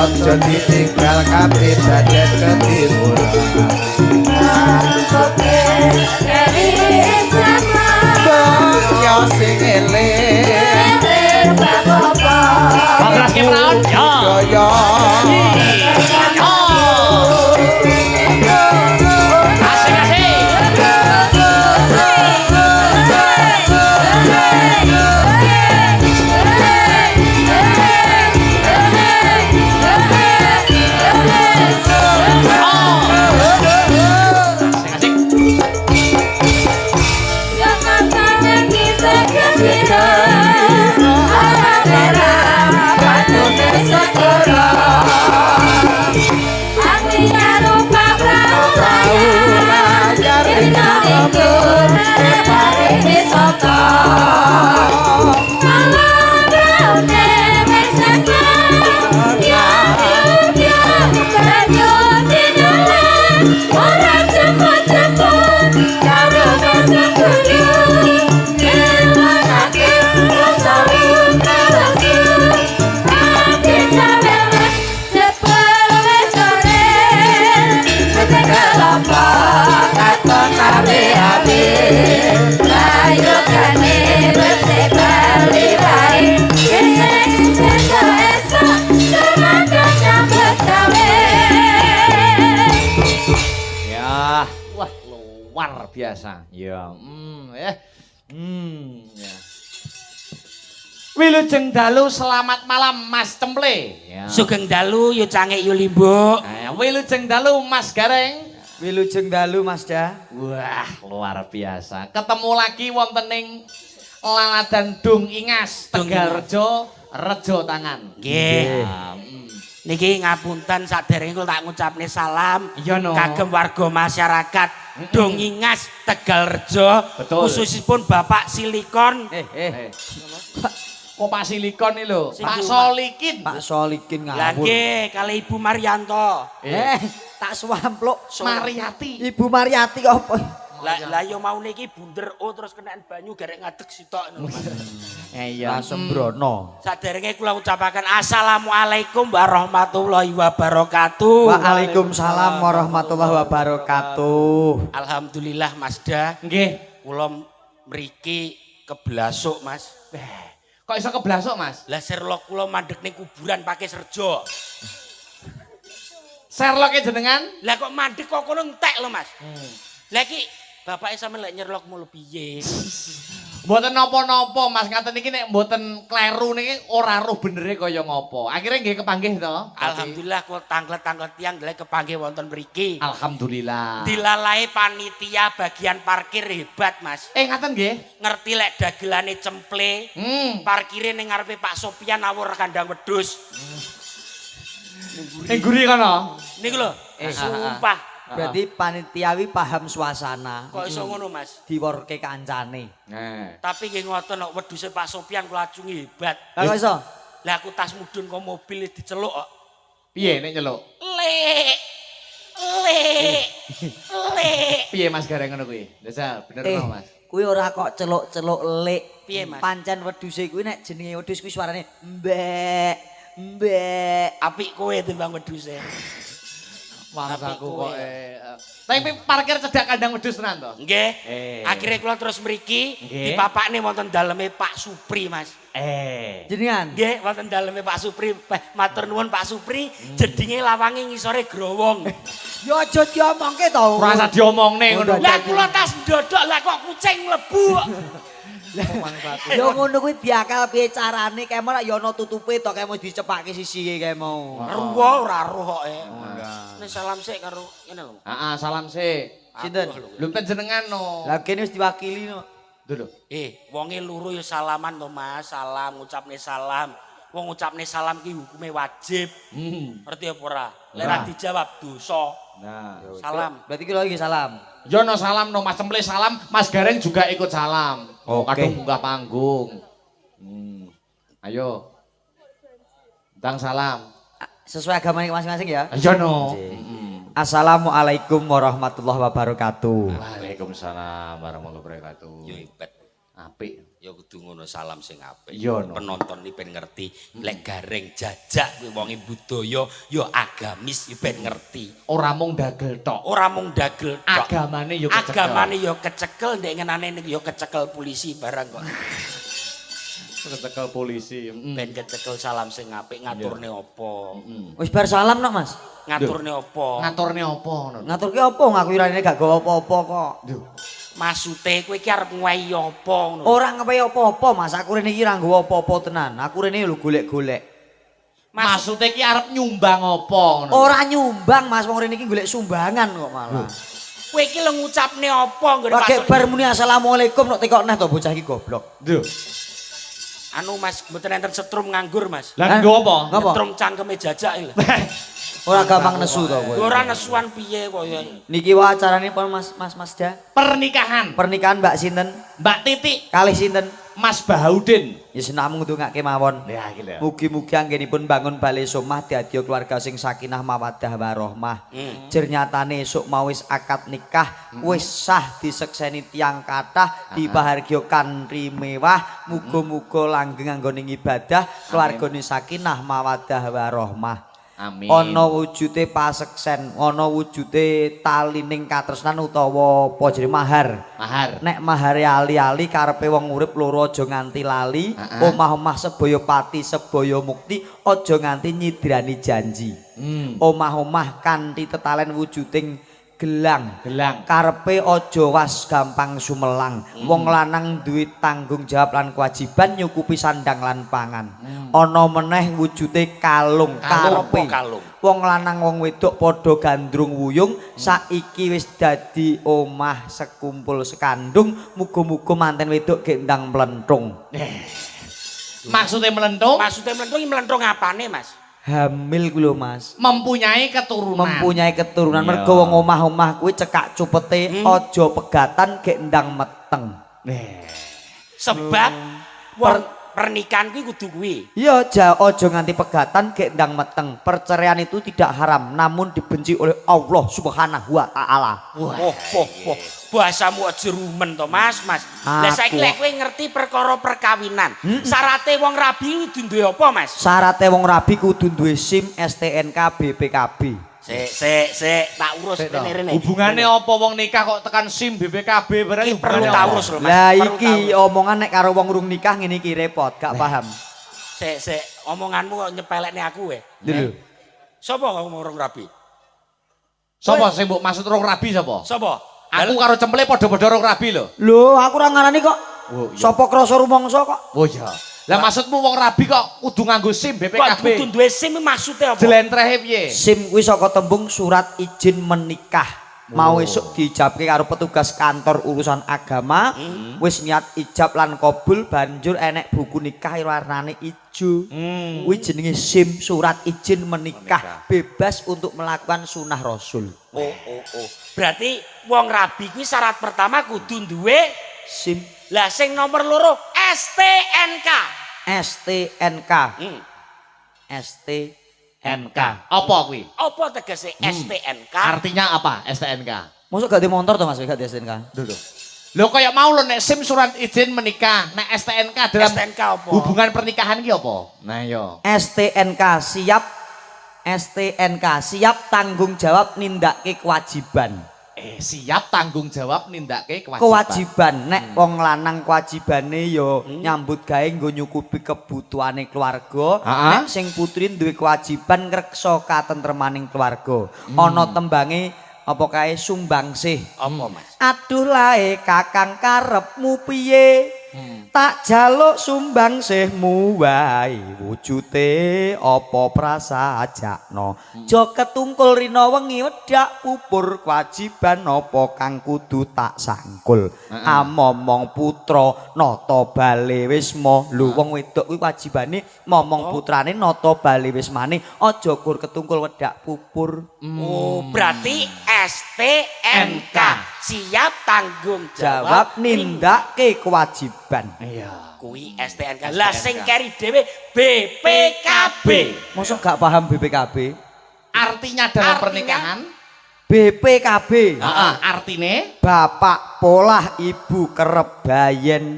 Ojo ditinggal kabeh dadet ketimuran. Yo sing eling Kongres ke praon ya. Yo Asik asik. Ya, wah luar biasa. Ya, ya. Wilujeng dalu selamat malam Mas Cemple. Ya. Sugeng dalu yu cangik yu limbuk. Wilujeng dalu Mas Gareng. wilujeng dalu Mas Da. Wah, luar biasa. Ketemu lagi wonten ing Laladan Dung Ingas, Tegalrejo, Rejo Tangan. Nggih. Ya, Niki ngapunten saderenge kula tak ngucapne salam Iya no. kagem warga masyarakat Dung Ingas Tegalrejo, Betul. khususipun Bapak Silikon. Kok Pak Silikon iki lho, Sing Pak di- Solikin. Pak Solikin ngawur. Lagi kali Ibu Marianto. Tak swampluk. Mariati. Ibu Mariati kok apa? Lah yo mau niki bunder terus kenaan banyu garek ngadeg sitok ngono Mas. Iya. Sembrono. Saderenge kula ucapaken assalamualaikum warahmatullahi wabarakatuh. Waalaikumsalam warahmatullahi wabarakatuh. Alhamdulillah Mas Da, Nggih. kula mriki keblasuk Mas. Kok iso keblasok, Mas? Lah Sherlock kula mandek ning kuburan pakai serjo. Sherlock jenengan? Lah kok mandek kok kono entek lho Mas. Lah iki bapake sampe lek nyerlok mulu piye? Mboten napa-napa, Mas. Ngaten iki nek mboten kleru niki ora roh benere kaya ngopo. Akhire nggih kepanggih to. Alhamdulillah kula tanglet-tanglet tiyang ndelek kepanggih wonten mriki. Alhamdulillah. Dilalai panitia bagian parkir hebat Mas. Ngaten nggih. Ngerti lek dagelane Cemple. Parkire ning ngarepe Pak Sopian awur kandang wedhus. Guri kono. Niku lho, sumpah. Berarti panitiawi paham suasana. Kok iso ngono Mas? Diworke kancane. Tapi nggih ngoten kok wedhuse Pak Sopian kula acungi hebat. Lah kok iso? Lah aku tas mudhun kok mobil diceluk kok. Piye nek nyeluk? Lek. Piye Mas Gareng ngono kuwi? Dasar bener no, Mas. Kuwi ora kok celuk-celuk lik. Piye, Mas? Pancen wedhuse kuwi nek jenenge wedhus kuwi suarane mbek, mbek. Apik kowe timbang wedhuse. Mangsaku kok tapi parkir cedhak kandang wedhus tenan to? Nggih. Akhire kula terus mriki dipapakne wonten daleme Pak Supri, Mas. Jenengan? Nggih, wonten daleme Pak Supri. Matur nuwun Pak Supri, jedinge lawange ngisore growong. Ya aja diomongke to. Ora usah diomongne ngono. Lah kula tas ndodok lah kok kucing mlebu. Ya ngono kuwi diakal piye carane kemo lak ya ana tutupe to kemo dicepake sisihe kemo. Ruwo ora roh kok. Nek salam sik karo ngene lho. Heeh, salam sik. Sinten? Lho jenengan no. Lah kene wis diwakili no. Lho. Wonge loro ya salaman to Mas, salam ngucapne salam. Wong ngucapne salam ki hukume wajib. Ngerti apa ora? Lek ora dijawab dosa. Nah, Salam. Berarti ki lagi salam. yo no salam no Mas Cemple salam, Mas Gareng juga ikut salam. Kadung munggah panggung. Ayo. Tang salam. Sesuai agama masing-masing ya. Yo no. Assalamualaikum warahmatullahi wabarakatuh. Waalaikumsalam warahmatullahi wabarakatuh. Yo hebat. Apik. Ya kudu ngono salam sing apik. Iya, no. Penonton iki ben ngerti lek gareng jajak kuwi wonge budaya ya agamis ya ben ngerti. Ora mung dagel tok. Ora mung dagel tok. Agamane ya kecekel. Agamane ya kecekel ndek ngenane ya kecekel polisi barang kok. Kecekel polisi. Ben kecekel salam sing apik ngaturne apa? Wis bar salam nok Mas. Ngaturne apa? Ngaturne apa ngono? Ngaturke apa ngaku irane gak gawa apa-apa kok. Maksude kowe iki arep ngwehi apa ngono? Ora ngepe apa-apa Mas, aku rene iki ora nggawa apa-apa tenan. Aku rene lho golek-golek. Maksudnya ki arep nyumbang apa ngono? Ora nyumbang Mas, wong rene iki golek sumbangan kok malah. Kowe iki lho ngucapne apa nggone Pakai pasuk? bar muni assalamualaikum nek tekok neh to bocah iki goblok. Duh. Anu Mas, mboten enten setrum nganggur Mas. Lah nggo apa? Ngapa? Setrum cangkeme jajak iki lho. Ora gampang nesu to kowe. Ora nesuan piye kaya. Niki wae acarane pon Mas Ja. Pernikahan Pernikahan Mbak sinten? Mbak Titik Kalih sinten? Mas Bahaudin. Ya senam ngundungake mawon. Ya iki lho. Mugi-mugi anggenipun bangun bale somah dadi keluarga sing sakinah mawaddah warahmah. Jer nyatane esuk mau wis akad nikah, wis sah disekseni tiang kathah, dipahargya kanthi mewah, muga-muga langgeng anggone ibadah, keluargane sakinah mawaddah warahmah. Amin. Ana wujude paseksen, ana wujude talining katresnan utawa apa jenenge mahar. Mahar. Nek mahare ali-ali karepe wong urip loro aja nganti lali, omah-omah sebaya pati sebaya mukti, aja nganti nyidrani janji. Omah-omah kanthi tetalen wujuding gelang. Karepe aja was gampang sumelang. Wong lanang duwe tanggung jawab lan kewajiban nyukupi sandang lan pangan. Ana meneh wujude kalung karepe. Wong lanang wong wedok padha gandrung wuyung, saiki wis dadi omah sekumpul sekandung, muga-muga manten wedok gek ndang mlentung. Maksudnya melentung? Maksudnya melentung iki melentung apane Mas? Hamil ku lho Mas. Mempunyai keturunan. Mempunyai keturunan. Iya. Mergo wong omah-omah kuwi cekak cupete aja pegatan gek ndang meteng. Sebab wong pernikahan kuwi kudu kuwi. Iya, aja nganti pegatan gek ndang meteng. Perceraian itu tidak haram, namun dibenci oleh Allah Subhanahu wa taala. Oh, bahasamu aja rumen to Mas. Lah saiki lek kowe ngerti perkara perkawinan, syaraté wong rabi kudu duwe apa Mas? Syaratnya wong rabi kudu duwe SIM, STNK, BPKB. Sik, tak urus rene. Hubungane apa wong nikah kok tekan SIM BPKB barang Iki perlu tak urus lho Mas. Lah Perlu iki tak urus. omongan nek karo wong urung nikah ngene iki repot, gak paham. Sik, omonganmu kok nyepelekne aku we. Lho. Sapa ngomong rong rabi? Sapa sing mbok maksud rong rabi sapa? Sapa? Aku karo cemple padha-padha rong rabi lho. Lho, aku ora ngarani kok. Oh, iya. Sapa krasa rumangsa kok? Oh iya. Lah maksudmu wong rabi kok kudu nganggo SIM Kok BPKB? kudu duwe SIM maksude apa? Jlentrehe piye? SIM kuwi saka tembung surat izin menikah. Mau esuk diijabke karo petugas kantor urusan agama, wis niat ijab lan kabul banjur enek buku nikah warnane ijo. Kuwi jenenge SIM, surat izin menikah, bebas untuk melakukan sunah Rasul. Oh. Berarti wong rabi kuwi syarat pertama kudu duwe SIM, lah sing nomor loro STNK. STNK. NK. Apa kuwi? Apa tegese STNK? Artinya apa STNK? Mosok gak di motor to Mas, gak di STNK? Lho kaya mau lho nek SIM surat izin menikah, nek STNK dalam STNK apa? hubungan pernikahan ki apa? Nah yo. STNK siap tanggung jawab nindakke kewajiban. Siap tanggung jawab nindakke Kewajiban nek wong lanang kewajibane ya nyambut gawe nggo nyukupi kebutuhane keluarga. Nek sing putri duwe kewajiban ngreksa katentremaning keluarga. Ana tembange apa kae sumbangsih. Apa Mas? Aduh lae kakang karepmu piye? Tak jaluk sumbangsihmu wae wujute apa prasajakna. Jo ketungkul rina wengi wedak pupur kewajiban apa kang kudu tak sangkul. Amomong putra nata bale wisma. Lho wong wedok kuwi wajibane momong putrane nata bale wismane aja gur ketungkul wedak pupur. Oh, berarti STNK siap tanggung Jawab nindakke kewajiban. Iya. Kuwi STNK. Lah sing keri dhewe BPKB. Mosok gak paham BPKB? Artinya dalam pernikahan BPKB. Heeh, artine Bapak polah ibu kerep bayen.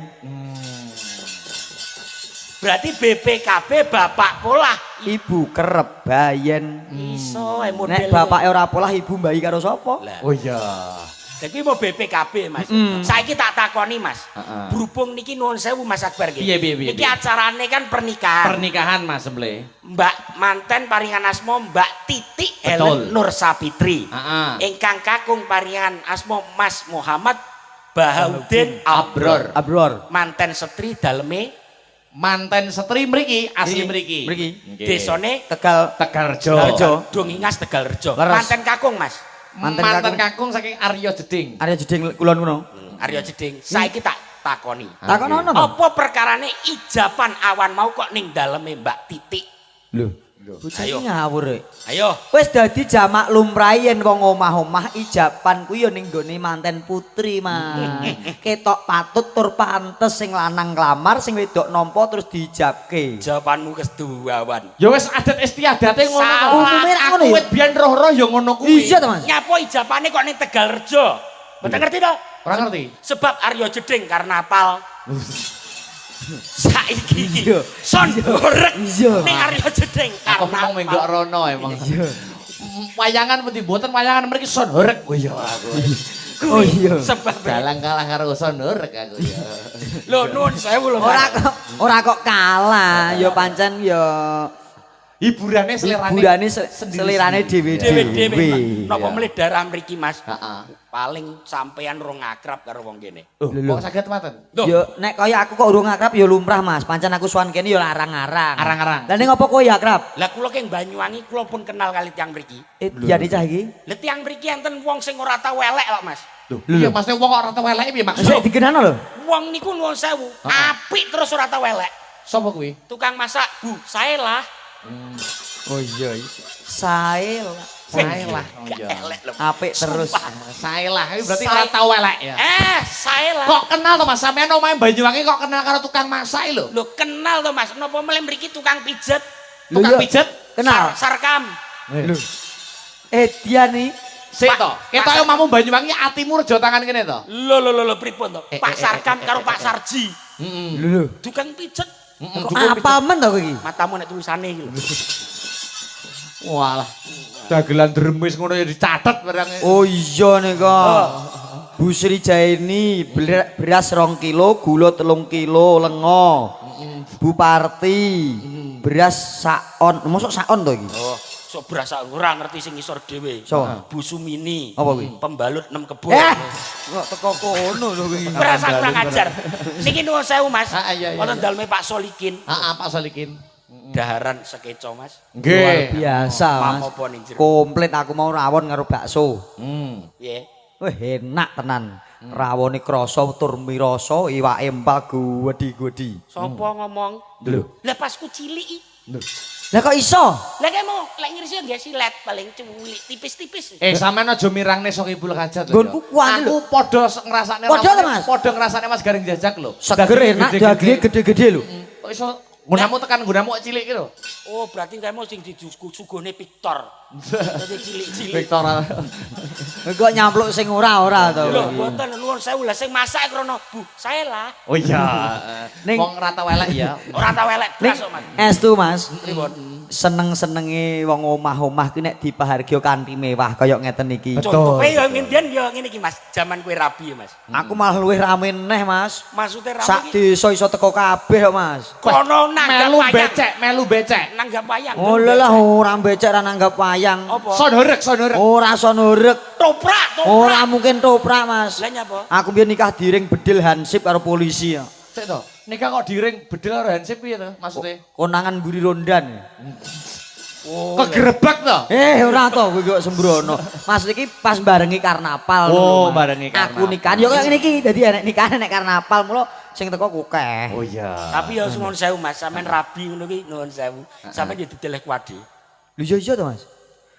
Berarti BPKB bapak polah. Ibu kerep bayen. Iso model. Nek bapake ora polah ibu mbayi karo sapa? Oh iya. Jadi mau BPKB Mas. Saiki tak takoni Mas. Berhubung niki nuwun sewu Mas Akbar nggih. Piye. Niki acarane kan pernikahan. Pernikahan Mas Semble. Mbak manten paringan asma Mbak Titik Betul. Helen Nur Sapitri. Heeh. Ingkang kakung paringan asma Mas Muhammad Bahaudin Abror. Abror. Manten setri daleme Manten setri mriki, asli mriki. Mriki. desane Tegal Tegalrejo. Tegalrejo. Dongingas Tegalrejo. Leres. Manten kakung Mas. Manten kakung saking Arya Jeding. Arya Jeding kulon kuno. Arya Jeding. Saiki tak takoni. Takon ono to? Apa perkarane ijaban awan mau kok ning daleme Mbak Titik? Lho. Bocah Ayo. iki ngawur rek. Ayo. Wis dadi jamak lumrah yen wong omah-omah ijaban kuwi ya ning gone manten putri, Mas. Ketok patut tur pantes sing lanang nglamar, sing wedok nampa terus diijabke. Jawabanmu keseduawan. Ya wis adat istiadate ngono. Salah. Umume ra ngono Aku ya. wit biyen roh-roh ya ngono kuwi. Iya to, Mas? Nyapa ijabane kok ning Tegalrejo? Mboten ngerti to? Ora ngerti. Sebab Arya Jeding karnaval. Saiki iki Iya. son horeg Iya. ning Arya Jeding Aku mau menggok rono emang. Wayangan putih boten wayangan mriki son horeg. Oh iya aku. Oh iya. Sebab Dalang kalah karo son horeg aku ya. lho nuwun sewu lho. Ora kok kalah, ya pancen ya Hiburane selerane. hiburane selirane Dewe-dewe. dhewe-dhewe. Napa melih daerah mriki Mas? Heeh. Paling sampean rong akrab karo wong kene. Kok saged maten? Loh. Ya nek kaya aku kok urung akrab ya lumrah Mas. Pancen aku sowan kene ya arang-arang. Arang-arang. Lah ning apa kowe ya akrab? Lah kula keng Banyuwangi kula pun kenal kali tiyang mriki. Ya cah iki. Lah tiyang mriki enten wong sing ora tau elek kok Mas. Iya maksudnya wong kok ora tau eleke piye Sik maksud? dikenano lho. Wong niku nuwun sewu, apik terus ora tau elek. Sapa kuwi? Tukang masak, Bu, saya lah. Oh iya. Sae Sae lah. Oh Gak iya. elek lho. apik terus. Sae lah. Iki berarti ora tau elek ya. Saya lah. Kok kenal to Mas sampean omahe Banyuwangi kok kenal karo tukang masak lho? Lho kenal to Mas, napa melih mriki tukang pijet? Lho, Tukang iya. pijet? Kenal. Sarkam. Lho. Dia nih. Sik Pak, to. Ketoke omamu Banyuwangi atimu rejo tangan kene to. Lho pripun to? Pak Sarkam karo Pak Sarji. Heeh. Lho. Tukang pijet. Kok apal men to kowe iki? Matamu nek tulisane iki lho. Walah. Dagelan dremis ngono ya dicatet barang. Oh iya nih kok. Bu Sri Jaini beras 2 kilo, gula 3 kilo, lengo. Bu Parti beras saon. Mosok saon to iki? Oh, sok berasa ora ngerti sing ngisor dhewe. So. Bu Sumini. Apa kuwi? Pembalut 6 kebun. Kok teko kono lho kowe iki. Berasa kurang ajar. Niki nuwun sewu Mas. Iya. Wonten daleme Pak Solikin. Heeh, Pak Solikin. Daharan sekeco Mas. Luar Nggih. biasa Mas. Apa ning jero? Komplit aku mau rawon karo bakso. Piye? Wah enak tenan. Rawone krasa tur mirasa, iwake empal gudi-gudi. Sapa ngomong? Lho. Lah pas ku cilik iki. Lah kok iso? Lah kayak mau lek ngirisi nggak silet paling culik tipis-tipis. Sampean aja mirangne sok Ibul Hajat lho. Nggonku kuat lho. Aku padha ngrasakne Padha to, Mas? Padha ngrasakne Mas Garing Jajak lho. Seger enak, dagingnya gede-gede lho. Kok iso gunamu tekan gunamu cilik iki lho. Oh berarti kamu sing sugone Victor. Dadi cilik-cilik. Victor. Kok nyampluk sing ora-ora to. Lho mboten nuwun sewu lah sing masak krono Bu, saya lah. Oh iya. Ning- Wong rata welek ya. Ora tau elek Ning blas kok Mas. estu Mas. Pripun? Seneng-senenge wong omah-omah ki nek dipahargya kanthi mewah kaya ngeten iki. Contoh kowe ya ngendian ya ngene iki Mas, jaman kowe rabi ya Mas. Aku malah luwih rame neh Mas. Maksudnya rabi Sak iki desa iso teko kabeh kok Mas. kono nanggap Melu wayang. becek, melu becek. Nanggap wayang. Oh lah ora becek ra nanggap wayang. Apa? Son horeg. Ora sonurek. Toprak. Ora mungkin toprak Mas. Lah nyapa? Aku biyen nikah diring bedil hansip karo polisi ya. Sik to. Nikah kok diring bedel karo hansip piye to maksudnya? Konangan mburi rondan. Oh. Kegerebek to. Ora to kowe kok sembrono. Maksud iki pas barengi karnaval. Oh, lho, Mas. barengi karnaval. Aku nikahan yo kaya ngene iki. Dadi enek nikahan enek karnaval mulo sing teko akeh. Oh iya. Tapi ya nuwun sewu Mas, sampean rabi ngono ki nuwun sewu. Sampeyan ya dideleh kuwade. Lho iya to Mas.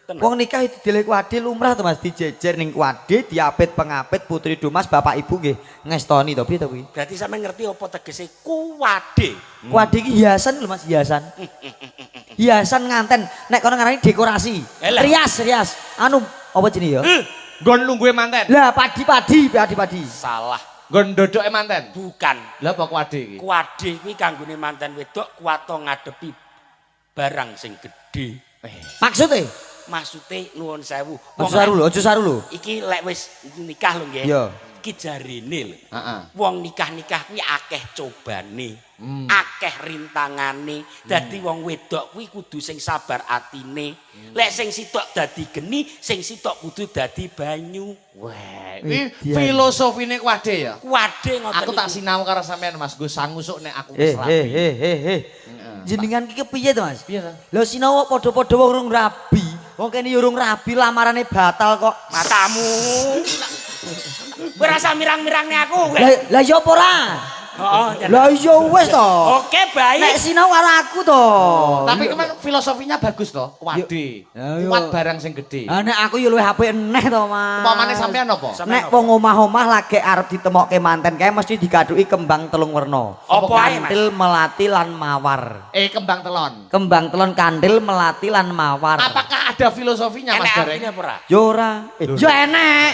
Tenan. Wong nikah itu dilek kuade lumrah to Mas, dijejer ning kuade, diapit pengapit putri Dumas bapak ibu nggih ngestoni to piye to kuwi? Berarti sampeyan ngerti apa tegese kuwade? Kuade iki hiasan lho Mas, hiasan. hiasan nganten. Nek kono ngarani dekorasi. Elah. Rias. Anu apa jenenge ya? Nggon lungguhe manten. Lah padi. Salah. Nggon dodoke manten. Bukan. Lah apa kuade iki? Kuade kuwi kanggone manten wedok kuwato ngadepi barang sing gedhe. Maksudnya? Maksude nuwun sewu. Aja saru lho. Iki lek wis nikah lho nggih. Iya. Iki jarine lho. Heeh. Wong nikah-nikah kuwi akeh cobane, akeh rintangane. Dadi wong wedok kuwi kudu sing sabar atine. Lek sing sitok dadi geni, sing sitok kudu dadi banyu. Wah, iki filosofine kuade ya. Kuade ngoten. Aku tak sinau karo sampean Mas, Gus sangusuk nek aku Eh. wis rapi. Jenengan ki kepiye to, Mas? Piye to? Lho sinau padha-padha wong urung rabi. Wong kene ya urung rabi lamarane batal kok. Matamu. Kowe rasa mirang-mirangne aku kowe. Lah ya apa ora? Heeh. Lah iya wis to. Oke, baik. Nek sinau karo aku to. Tapi kemen filosofinya bagus toh, kuade. Ya, yo. Kuat barang sing gedhe. Ah nek aku ya luwih apik eneh to, Mas. Upamane sampean apa? Nek wong omah-omah lagi arep ditemokke manten kae mesti digaduki kembang telung werna. Apa ae, Mas? Kantil, melati lan mawar. Kembang telon. Kembang telon kandil, melati lan mawar. Apakah ada filosofinya Mas Enek Gareng? artine apa ora? Ya ora. Ya enek.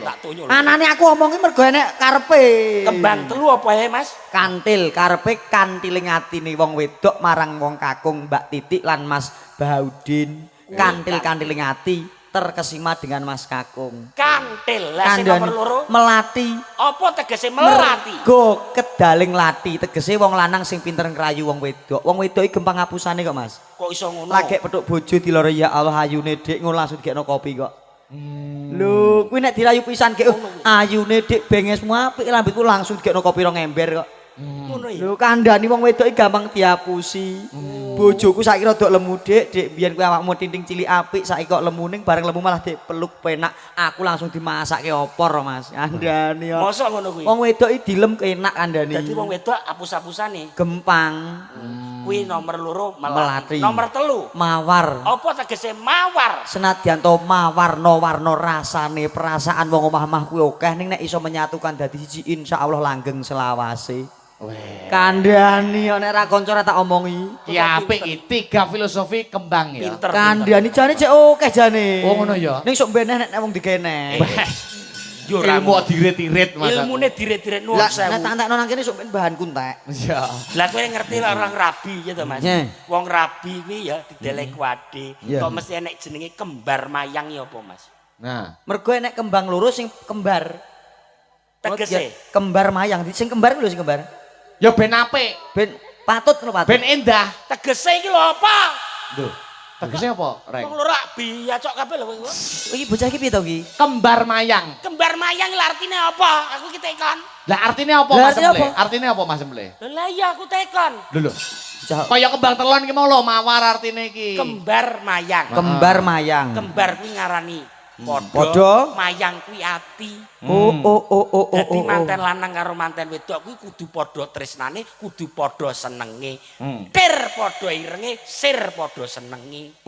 Tak tunyul. Anane aku omongin mergo enek karepe. Kembang telu apa ya, Mas? Kantil karepe kantiling atine wong wedok marang wong kakung Mbak Titik lan Mas Bahaudin. Kantil-kantiling ati terkesima dengan Mas kakung. Kantil. Lah sing nomor loro melati. apa tegese melati? Mergo kedaling lati tegese wong lanang sing pinter ngrayu wong wedok. Wong wedok iki gampang ngapusane kok, Mas. Kok iso ngono? Lagi petuk bojo diloro ya Allah ayune Dik ngono langsung dikekno kopi kok. Lho, kuwi nek dirayu pisan ge ayune Dik bengesmu apik rambutku langsung dikekno kopi rong ember kok. Ngono ya. Lho kandhani wong wedok iki gampang diapusi. Bojoku saiki rada lemu Dik biyen kuwi awakmu tinting cilik apik saiki kok lemuning bareng lemu malah Dik peluk penak. Aku langsung dimasakke opor Mas. Kandhani kok. Mosok ngono kuwi. Wong wedok iki dilem enak kandhani. Dadi wong wedok apus-apusane. Gempang. Kuwi nomor loro Melati. Nomor telu. Mawar. Apa tegese mawar? Senadyan to mawarna-warna rasane perasaan wong omah-omah kuwi akeh ning nek iso menyatukan dadi siji insyaallah langgeng selawase. Kandhani nek ra kanca ra tak omongi. Ki apik iki 3 filosofi kembang ya. Pinter. Kandhani jane cek akeh jane. Oh ngono ya. Ning sok beneh nek wong dikeneh. Yo ora. Ilmu dirit-irit Mas. Ilmune diret-diret nuwun Lah sewu. nek tak entekno nang kene sok ben bahan kuntek. Iya. Lah kowe ngerti lah orang rabi ya to Mas. Nye. Wong rabi kuwi ya didelek kuade. Iya. Kok mesti enek jenenge kembar mayang ya apa Mas? Nah, Mergo enek kembang loro sing kembar. Tegese Kembar mayang. Sing kembar lho sing kembar. ya ben apik, Ben patut lho patut. ben endah. tegese iki lho apa? Lho, tegese apa, Reng? Wong loro rabi ya cok kabeh lho kowe. Iki bocah iki piye to iki? Kembar mayang. Kembar mayang lho artine apa? Aku ki tekon. Lah artinya apa Lah, Mas artinya Emble? apa? Artinya apa Mas Emble? Lah iya aku tekon. Lho. Bocah Kaya kembang telon iki mau lho mawar artine iki. Kembar mayang. kembar mayang. Kembar kuwi ngarani Padha. padha, mayang kuwi ati. Oh. Dadi manten lanang karo manten wedok kuwi kudu padha tresnane, kudu padha senenge. Tir padha irenge, sir padha senenge.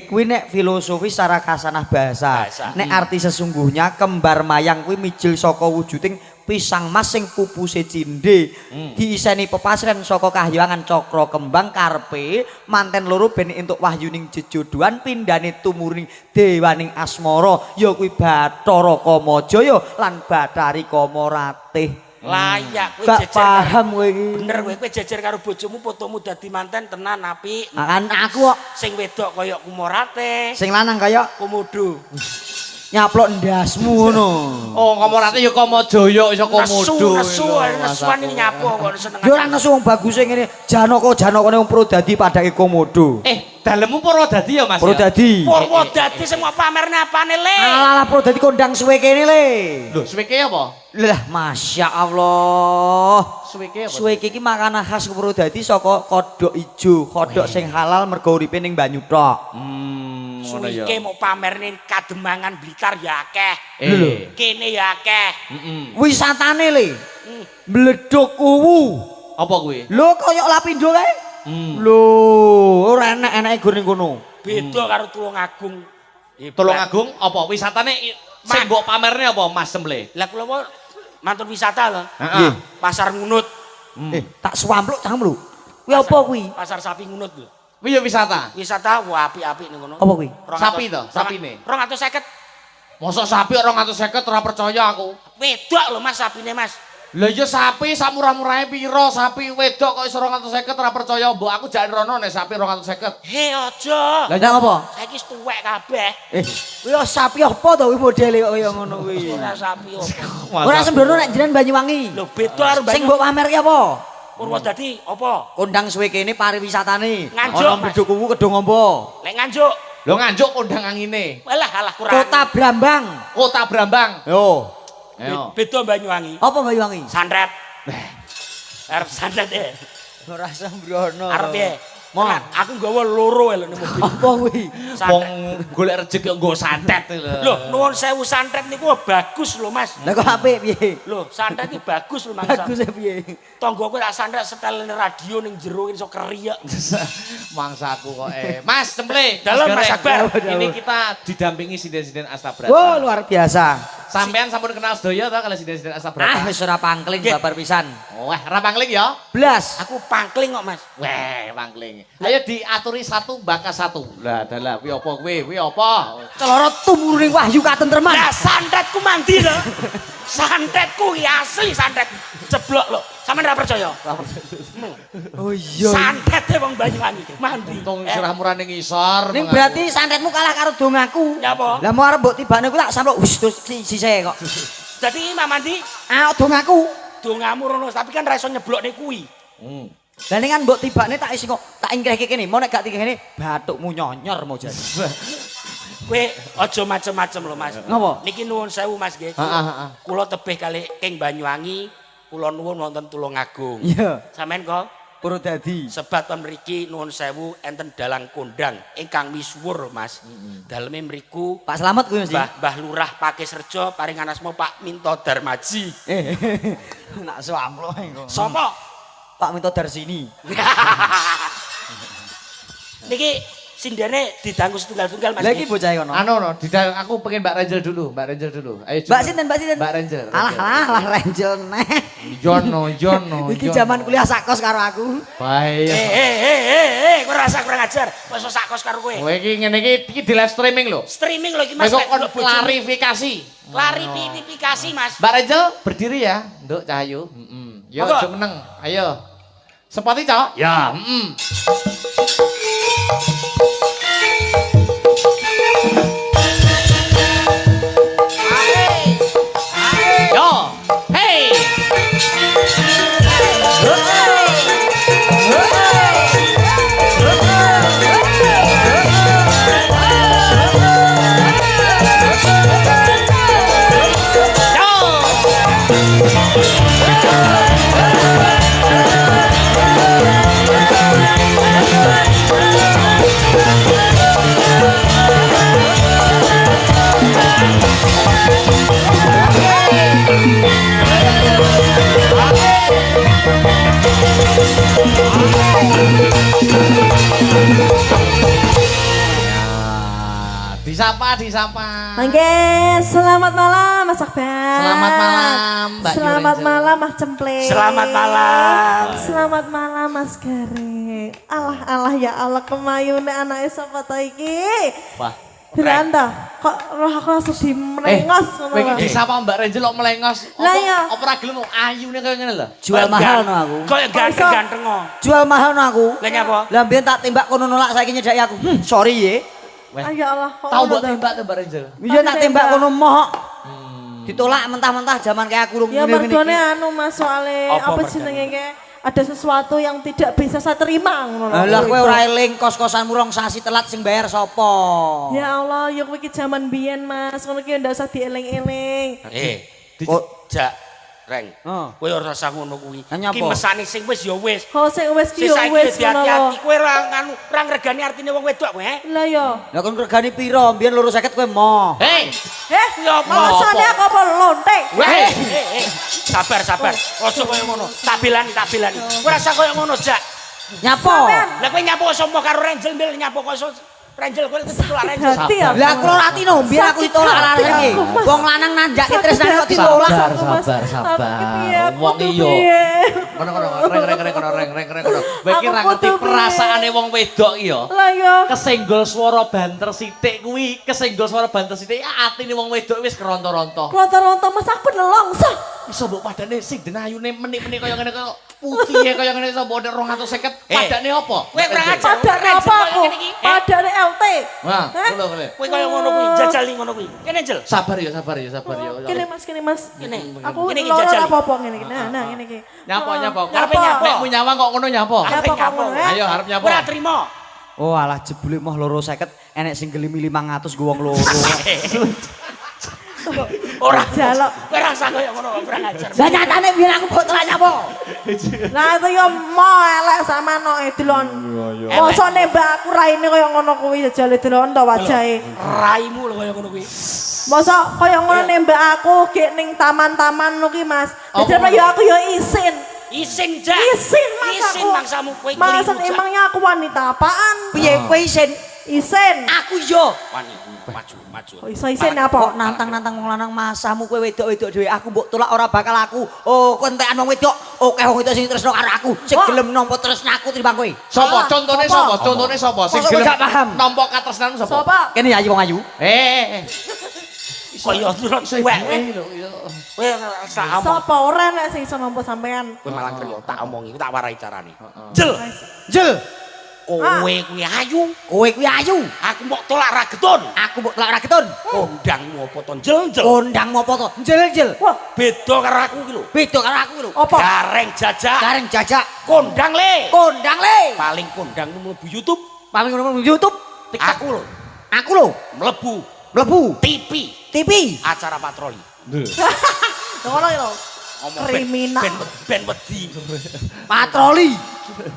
Kuwi nek filosofi secara kasanah bahasa. Nek arti sesungguhnya kembar mayang kuwi mijil saka wujuding pisang mas sing pupuse cindhe diiseni pepasren saka kahyangan cakra kembang karepe manten loro ben entuk wahyuning jejodohan pindhane tumurning dewaning asmara ya kuwi Bathara Kamajaya lan Bathari Kamaratih. Layak kowe Gak jejer. paham kowe iki. Bener kowe jejer karo bojomu fotomu dadi manten tenan apik. Kan aku kok Sing wedok kaya Kumorate, sing lanang kaya Komodo. nyaplok ndasmu ngono. Oh, Kamorate ya Kamajaya iso Komodo. Nesuan iki nyapu kok seneng. Ya ora nesu wong baguse ngene Janaka-janakane wong Prodadi padake Komodo. Dalemmu Purwodadi ya Mas? Prodadi. Purwodadi sing mau pamerne apane le? Alah Prodadi kondang suwe kene le. Lho, suweke apa? Lah Masya Allah. Suweke apa? Suwe iki makanan khas Prodadi saka kodhok ijo, kodhok sing halal mergo uripe ning banyu tok. Ngono ya. Suwike mau pamerne Kademangan Blitar ya akeh. Lho. Kene ya akeh. Wisatane le. Bledok kuwu. Apa kuwi? Lho kaya Lapindo kae. Lho, ora enak-enake gur ning kono. Beda karo Tulungagung. Tulungagung apa wisatane sing mbok pamerne apa Mas Semble? Lah kula mantun wisata lho. Heeh. Pasar Ngunut. Tak swampluk cangkem lho. Kuwi apa kuwi? Pasar sapi ngunut lho. Kuwi ya wisata. Wisata wah apik-apik ning ngono. Apa kuwi? Sapi to, sapine. 250. Mosok sapi 250 ora percaya aku. Wedok lho Mas sapine Mas. Lah ya sapi sak murah-murahe piro? Sapi wedok kok iso 250 ora percaya. Mbok aku jak rono nek sapi 250. He aja. Lah ndak apa? Saiki wis tuwek kabeh. Kuwi sapi apa to kuwi modele kok kaya ngono kuwi. Ora sapi opo. Ora sembrono nek jenengan Banyuwangi. Lho beda karo Sing mbok pamerke apa? Purwodadi apa? Kondang suwe kene pariwisatane. Nganjuk, Ana Mas. Bedhukuwu kedung apa? Lek nganjuk. Lho nganjuk kondang angine. Alah kurang. Kota Brambang. Kota Brambang. Yo. Ayo. Beda Banyuwangi. Apa Banyuwangi? Santet. Arep santet e. Ora sembrono. Arep piye? Mo. Aku nggawa loro lho ning mobil. Apa kuwi? Wong golek rejeki nggo santet lho. Lho, nuwun sewu santet niku bagus lho Mas. Lah kok apik piye? Lho, santet iki bagus lho Mas. Bagus ya piye? Tonggoku tak santet setelne radio ning jero iso keriek. Mangsaku kok Mas Cemple, Dalam, Mas Gareng. Akbar. Ini kita didampingi sinden-sinden Astabrata. Oh, luar biasa. Sampean sampun kenal sedaya to kalau sinden-sinden Astabrata? Ah, wis ora pangkling Nggih. babar pisan. Wah, ora pangling ya? Blas. Aku pangkling kok Mas. Weh, pangling. Ayo diaturi satu baka satu. Lah, dalah kuwi apa kuwi? Kuwi apa? Celana tumuruning wahyu katentreman. Lah santetku mandi lho. Santetku iki asli santet. Ceblok lho. Sampeyan ora percaya? Oh iya. Santet wong Banyuwangi mandi. Untung sirah murane ngisor. Ning berarti santetmu kalah karo dongaku. Ya apa? Lah mau arep mbok tibane kuwi tak samplok wis terus sisih kok. Dadi Imam mandi Ah, dongaku. dongamu rono tapi kan ra iso nyeblokne kuwi. Lah ning kan mbok tibane tak isi kok tak ingkrehke kene. Mau nek gak tinggal kene bathukmu nyonyor mau jadi. Kowe aja macem-macem lho Mas. Ngapa? Niki nuwun sewu Mas nggih. Heeh. Kula tebih kali King Banyuwangi, kula nuwun wonten Tulungagung. Iya. Sampeyan kok Purwodadi. sebab ten mriki nuwun sewu enten dalang kondang ingkang misuwur Mas. Daleme mriku Pak Slamet kuwi mesti. Mbah Lurah Pakisrejo paringan asma Pak Minto Darmaji. Nak samplok kok. Sapa? Pak Minto Darsini. Niki sindene didanggu setunggal-tunggal Mas. Lah iki bocah kono. Anu no, aku pengen Mbak Renjel dulu, Mbak Renjel dulu. Ayo. Mbak sinten, Mbak sinten? Mbak Renjel. Alah Renjel neh. Jono. Iki zaman kuliah sakos karo aku. Baik. Kowe rasa kurang ajar. Wis sakos karo kowe. Kowe iki ngene iki di live streaming lho. Streaming lho iki Mas. Kowe kok kon Lek bojomu. klarifikasi. Klarifikasi Mas. Mbak Renjel berdiri ya, Nduk Cahayu. Yo Monggo. aja meneng. Ayo. Sepati, Cok? Ya, Yo, hey. Disapa. Oke, selamat malam Mas Akbar. Selamat malam, Mbak Selamat Yurenjel. malam Mas Cemple. Selamat malam. Selamat malam Mas Gareng. Allah ya Allah kemayune anake sapa ta iki? Wah. Diranda, kok roh aku langsung dimerengos ngono Kowe lho. iki disapa Mbak Renjel kok melengos. Lah iya. Apa ora gelem ayune kaya ngene lho. Jual mahal no aku. Kok ganteng-ganteng kok. Jual mahal no aku. Lah nyapa? Lah mbiyen tak tembak kono nolak saiki nyedaki aku. Sorry ye. Ah ya Allah, kok Tahu ngono mbok ta? tembak tuh Mbak Renjel. Iya nak tembak tembak. kono moh. Ditolak mentah-mentah zaman kayak aku Ya mergone anu Mas soalnya Apa apa mergane? jenenge ke ada sesuatu yang tidak bisa saya terima ngono lho. Lah kowe ora eling kos-kosanmu rong sasi telat sing bayar sapa? Ya Allah, ya kowe iki jaman biyen Mas, ngono ki ndak usah dieling-eling. Kok Jak Reng. Heeh. Kowe ora usah ngono kuwi. Lah nyapa? Iki mesane sing wis ya wis. Ho sing wis ki Sing ya saiki wis ngono lho. hati-hati. Kowe ora nganu ora ngregani artine wong wedok kowe. Lah ya. Lah kon regane piro? Mbiyen 250 kowe moh. Hei, Ya apa? Malasane aku apa lonte? weh. Sabar. Ojo koyo ngono. Tabilani. Kowe rasa koyo ngono, Jak. Nyapo? Lah kowe nyapo sopo karo Renjel mbel nyapo kok Renjel kowe ditolak Renjel. Hati ya. Lah aku ora ati no, mbiyen aku ditolak Sakit larang hati iki. aku, Mas. Wong lanang nanjake Sakit tresnane kok hati ditolak. aku, Mas. Sabar. Tapi piye, aku Wong tuh iya. piye? Reng. Kowe iki ra Aku ngerti kudu perasaane wong wedok iki ya. Lah ya. Kesenggol swara banter sithik kuwi, atine wong wedok wis keronto-ronto. Ronto-ronto Mas aku nelongso. Iso mbok padane sing denayune menik-menik kaya ngene kaya putih kaya ngene iso mbok 250 padane apa? Kowe kurang ajar. Padane apa aku? Padane LT. Wah, Hah? ngono. Kowe kaya ngono kuwi, jajali ngono kuwi. Kene Jel. Sabar ya. Kene Mas. Kene. Aku Kene iki loro jajali. apa-apa ngene iki. Nah, ngene iki. Nyapo. Karepe nyapo. Nek mu nyawang kok ngono nyapo. Nyapo kok ngono, ya? Ayo harap nyapo. Ora trimo. Oh alah jebule moh 250 enek sing gelimi 500 gue wong loro. Ora jaluk. Kowe ora usah kaya ngono, kurang ajar. Lah nyatane biyen aku mbok telak nyapa? Nah itu ya mau elek sama no delon. Mosok nembak aku raine kaya ngono kuwi jajale delon to wajahe. Raimu lho kaya ngono kuwi. Mosok kaya ngono nembak aku gek ning taman-taman ngono ki Mas. Jadi ya aku ya isin. Isin jak. Isin Mas Isin aku. mangsamu kowe Masa keliru. emangnya aku wanita apaan? Piye kowe isin? Isin. Aku yo. Wani maju. Oh iso isin apa? Nantang-nantang wong lanang masamu kowe wedok-wedok dhewe aku mbok tolak ora bakal aku. Oh kowe entekan wong wedok. Oke wong wedok sing tresno karo aku, sing gelem nampa tresnaku timbang kowe. Sopo? Contone sopo? Contone sopo? Sing Masa kowe gelem gak paham? nampa katresnan sopo? Sopo? Kene ayu wong ayu. Kaya turun suwek. Kowe ora usah omong. Sapa ora nek sing iso nampa sampean? Kowe malah kriyo tak omongi, tak warai carane. Jel. Jel, Kowe kuwi ayu. kowe kuwi ayu. Aku mbok tolak ra getun. Aku mbok telak ra ketun. Kondangmu apa to jel. Kondang apa to? Jel. Wah, Beda karo aku iki lho. Beda karo aku lho. apa? Gareng jajak. Gareng jajak. Kondang le. Kondang le. Paling kondang mlebu YouTube. Paling ngono YouTube. Aku lho Aku lho mlebu mlebu TV TV. acara patroli. Ngono lho. Ngomong Kriminal. ben wedi. Patroli.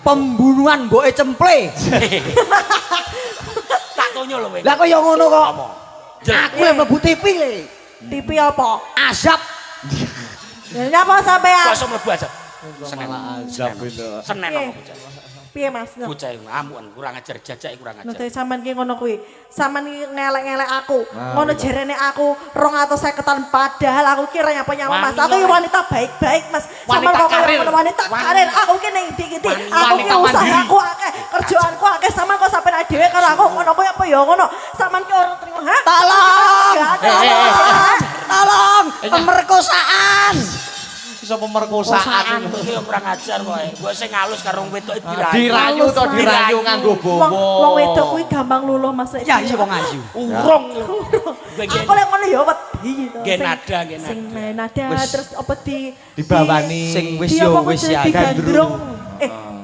Pembunuhan mboke cemple. Tak tonyo lho kowe. Lah kok ya ngono kok. Ngomong. Jel. Aku yang mlebu TV le. TV apa? Azab. Ya nyapa sampean? Kok iso mlebu aja. Senen. Senen Piye? apa bocah. Piye Mas? Bocah amuan kurang ajar jajak kurang ajar. Nanti sampean ki ngono kuwi. Sampean ki ngelek-ngelek aku. Ngono jarene aku 250-an padahal aku kira nyapa nyawa Mas. Aku ki wanita baik-baik Mas. Sampean kok karir. ngono wanita karir. Aku ki ning ndi-ndi. Aku ki Wanita usahaku akeh, kerjaanku akeh sampean kok sampean dhewe karo aku ngono kuwi apa ya ngono. Sampean ki ora trimo, ha? Tolong. Tolong. Eh, Pemerkosaan. Iso pemerkosaan. Iki kurang ajar kowe. Kowe sing halus karo wedok Dirayu to dirayu nganggo bobo. Wong wedok kuwi gampang luluh Mas. Ya iya wong ayu. urung lho. Aku lek ngono ya wedi to. Nggih nada, nggih Sing nada. nada terus apa Dibawani. Sing wis Di yo apa wis jenenge? ya Digandrung.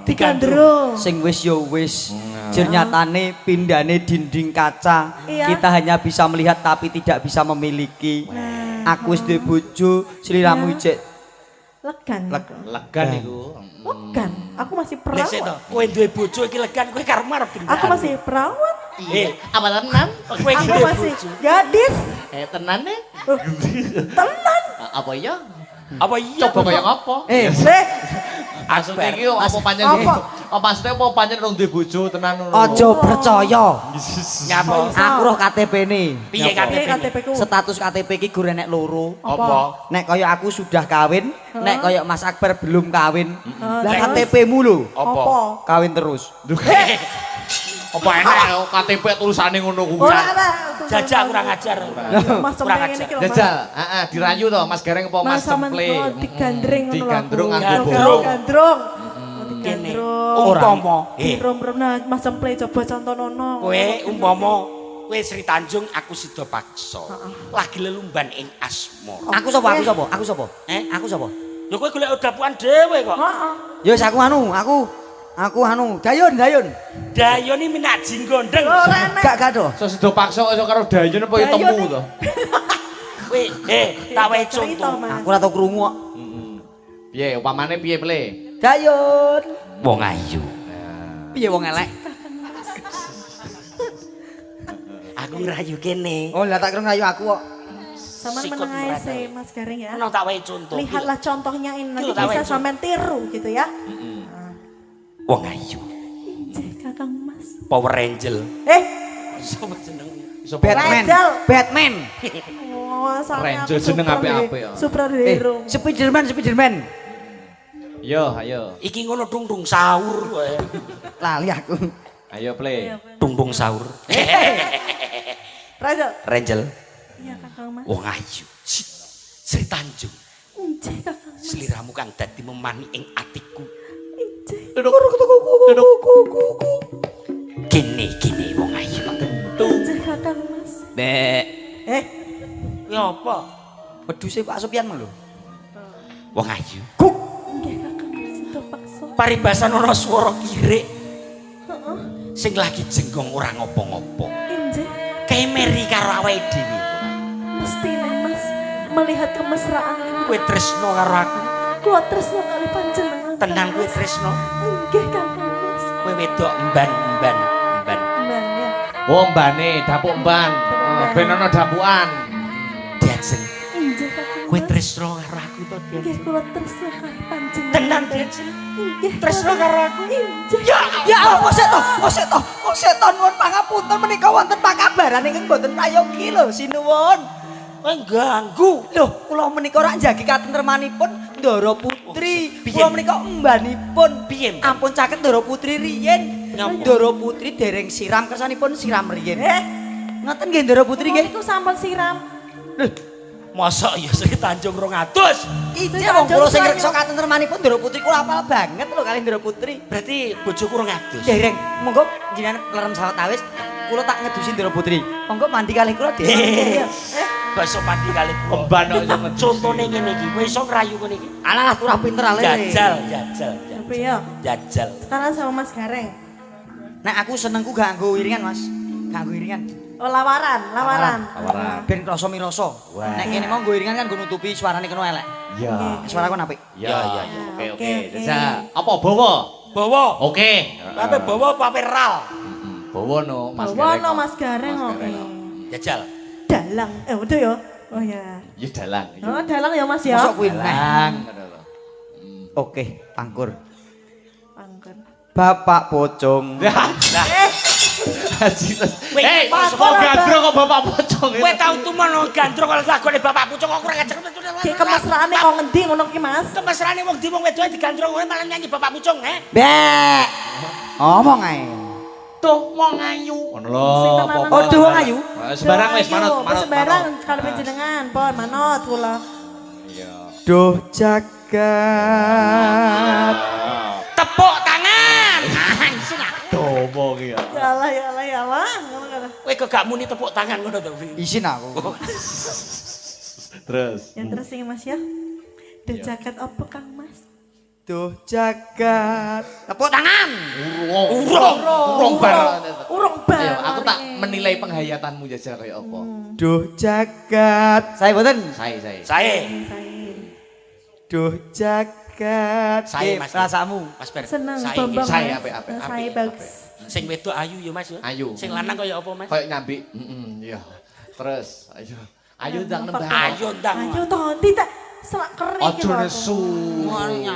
Digandrung. Sing wis yo wis. Jur nyatane pindane dinding kaca. Iya. Kita hanya bisa melihat tapi tidak bisa memiliki. Aku wis duwe bojo, sliramu ijek Legan. Legan iku. Legan. Aku masih Lek sik to, perawat. kowe duwe bojo iki legan kowe karo marep Aku masih perawat. Apa tenan? kowe iki Aku duwe masih bojo. gadis. Tenan e? Tenan. Apa iya? Apa iya? Coba kaya ngapa? Maksudnya iki apa pancen Apa? apa maksudnya apa pancen rong duwe bojo tenan ngono. Aja percaya. Nyapa? Aku roh KTP-ne. Piye Piye KTP? KTP ku? Status KTP iki gur enek loro. Apa? Nek kaya aku sudah kawin, nek kaya Mas Akbar belum kawin. Lah terus? KTP-mu lho, Apa? kawin terus. Apa enak KTP tulisane ngono kuwi. Ora ana. Jajak kurang ajar. Mas Kurang cempleng ajar. iki lho Mas. Jajal, heeh dirayu to Mas Gareng apa Mas sampean Cemple. kok digandreng ngono lho. Digandrung aku. nganggo bobo. Digandrung. Kene. Digandrung. Umpama, Rom-rom nah Mas Cemple coba contonono. kowe umpama kowe Sri Tanjung aku Sida Paksa. Lagi lelumban ing asmara. Aku sapa? Aku sapa? Aku sapa? Aku sapa? Ya kowe golek dapuan dhewe kok. Heeh. Ya wis aku Dayun. Dayoni minak jinggondeng. Ora enak. Gak do. So sedo paksa iso karo Dayun apa ya temu to. Kowe tak wae Cerita, contoh. Mas. Aku ora tau krungu kok. Piye upamane piye ple? Dayun. Wong ayu. Piye wong elek? Aku ngerayu kene. Oh, lah tak kira ngayu aku kok. Sampean Sikut meneng ae merata. sih Mas Gareng ya. Ono tak wae contoh. Lihatlah contohnya ini nanti Kilo tak bisa wae. sampean tiru gitu ya. Wong ayu. Cek Kakang Mas. Power Angel. Sopo jeneng? Iso Batman. Oh, asalnya Ranger aku jeneng apik-apik ya. Superhero. Spiderman. Yo, ayo. Iki ngono dung sahur wae. Lali aku. Ayo play. Dung sahur. Raja. Renjel. Iya Kakang Mas. Wong ayu. Sri Tanjung. Injih Kakang Mas. Sliramu kang dadi memani ing atiku. Injih. Duduk. Duduk. Gini wong ayu. Injih Kakang Mas. Bek. Ya apa? Wedhuse Pak Sopian lho. Wong ayu. Inggih Kakang Mas itu paksa. Paribasan ana swara kirik Heeh. sing lagi jenggong ora ngopo-ngopo. Injih. Kae meri karo awake dhewe. Mestine Mas melihat kemesraan Kowe tresno karo aku. kula tresno kali panjenengan. Tenang kowe tresno. Inggih Kakang Mas. Kowe wedok emban. Mbak ya. Oh mbane, dapuk mban. Ben ana dapukan. Diajeng. Injih Kakang Kowe Mas. tresno karo aku to, Inggih Diajeng. kula tresno kali panjenengan. Tenang, Diajeng. Inggih. Tresno karo aku. Injih. Ya Allah, kok seton nuwun pangapunten menika wonten pakabaran ingkang boten prayogi lho sinuwun. Kowe ganggu. Lho, kula menika ora njagi katentremanipun Ndara Putri. Piye? Kula menika embanipun. Piye? Ampun caket Ndara Putri riyen. Nyapa? Ndara Putri dereng siram kersanipun siram riyen. Eh, Ngoten nggih Ndara Putri nggih. iku sampun siram. Mosok ya Sri Tanjung 200. Iya wong kula sing ngreksa katentremanipun Ndara Putri kula apal banget lho kalih Ndara Putri. Berarti bojoku 200. Dereng, monggo jenengan lerem sawet awis kula tak ngedusi Ndara Putri. Monggo mandi kalih kula dereng. Kok iso mandi kali kula. Emban kok iso ngedusi. Contone ngene iki, kowe iso ngrayu ngene iki. Alah turah pinter ale. Jajal. Tapi ya, Jajal. sekarang sama Mas Gareng. Nek aku senengku gak nggo iringan, Mas. Gak nggo iringan. Oh, lawaran. Lawaran. Ben krasa mirasa. Nek kene mau nggo iringan kan nggo nutupi suarane kena elek. Ya. Suara kon apik. Ya. Oke, Oke. oke. Jasa, apa bawa? Bawa. Oke. Tapi bawa apa ral? Bawa no Mas Bawa Gareng. no Mas Gareng. Oke. Jajal. Dalang. Betul ya? Oh ya. Ya dalang. Oh, dalang ya Mas ya. Mosok kuwi neh. Dalang. Oke, pangkur. Pangker. Bapak pocong. Hei, Mas, kok gandrung kok bapak pocong? Kowe tau tumono gandrung kalau lagone bapak pucung kok ora ngajak. Ki kemesraane kok ngendi ngono ki Mas? Kemesrane wong di wong wedoke digandrung kowe malah nyanyi bapak pucung, Bek. Ngomong ae. Tuh mau ngayu. Ngono lho, Sing tenanan. apa-apa. Oh, duh wong ayu. Sembarang wis manut. Sembarang kalau panjenengan pon manut kula. Iya. Duh jagat. Tepuk tangan. Domo ki ya. Ya Allah. Ngono kan. Kowe kok gak muni tepuk tangan ngono to, Wi? Isin aku. Terus. Ya terus sing Mas ya. Duh jaket apa Kang Mas? Duh jagat. Tepuk tangan. Urung bar. Urung bar. Ayo, aku tak menilai penghayatanmu jajal kaya apa. Duh jagat. Saya boten. Saya. Sae. Duh jagat. Saya, Nggih, Mas. rasamu. Mas Ber. Seneng sae Bambang. iki. Saya Mas. apik. Saya bagus. Sing wedok ayu ya, Mas ya. Ayu. Sing lanang kaya apa, Mas? Kayak nyambi. Iya. Terus, ayo. Ayo ndang nembah. Ayo ndang. Ayo toh tidak selak kering iki Ojo lho. nesu.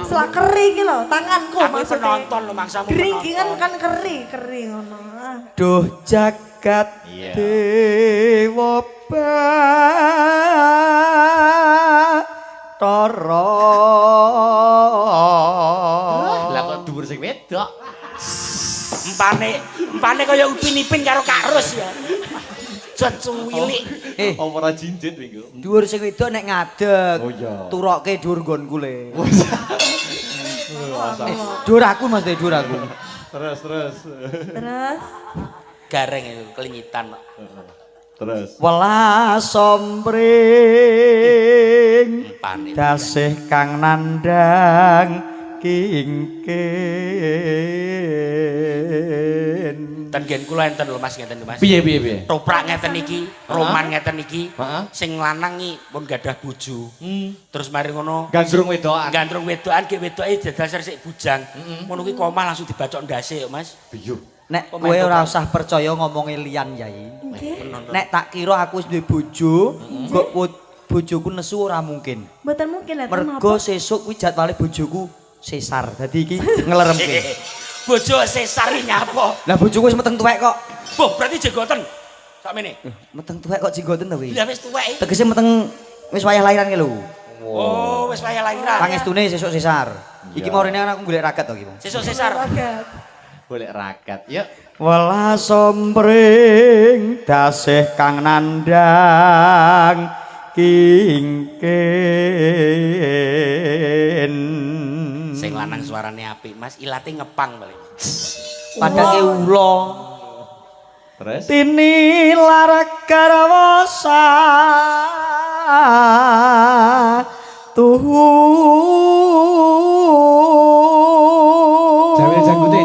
Selak kering iki lho, tanganku Aku maksudnya. penonton lho mangsamu. Geringingan kan kering ngono. Ah. Duh jagat Iya. dewa Bathara. Lah kok dhuwur sing wedok. Empane kaya Upin Ipin karo Kak Ros ya. Jan cuwilik. Apa ora jinjit minggu? Dhuwur sing wedok nek ngadeg. Oh iya. Turokke dhuwur nggonku le. Masa. Dhuwur aku Mas, dhuwur aku. Terus. Terus Gareng itu kelinyitan. Terus. Welas sompring Empane. dasih kang nandang kingkin. Ten gen kula enten lho Mas ngeten lho Mas. Piye? Toprak ngeten iki, roman ngeten iki. Heeh. Sing lanang iki pun gadah bojo. Terus mari ngono Gandrung wedokan. gandrung wedokan ki wedoke dadasar sik bujang. Ngono kuwi komah langsung dibacok ndase yo Mas. Biyo. Nek kowe ora usah percaya ngomongi liyan Yai. nggih. Nek tak kira aku wis duwe bojo, kok bojoku nesu ora mungkin. Mboten mungkin lah Mergo sesuk kuwi jadwale bojoku sesar. Dadi iki ngeleremke. Bojo sesar nyapa? Lah bojoku wis meteng tuwek kok. Boh, berarti jegoten. Sakmene. Meteng tuwek kok jenggoten to kuwi. Lah wis tuwek. Tegese meteng wis wayah lahiran ki lho. Oh, wis wayah lahiran. Pangestune sesuk sesar. Iki mau rene aku golek ragat to iki. Sesuk sesar. Golek ragat. Yuk. Welas sompring dasih kang nandhang kingkin. Sing lanang suarane apik, Mas. Ilate ngepang paling. Padange ula. Terus Tinilar garwasa tuhu. Jawe janggute.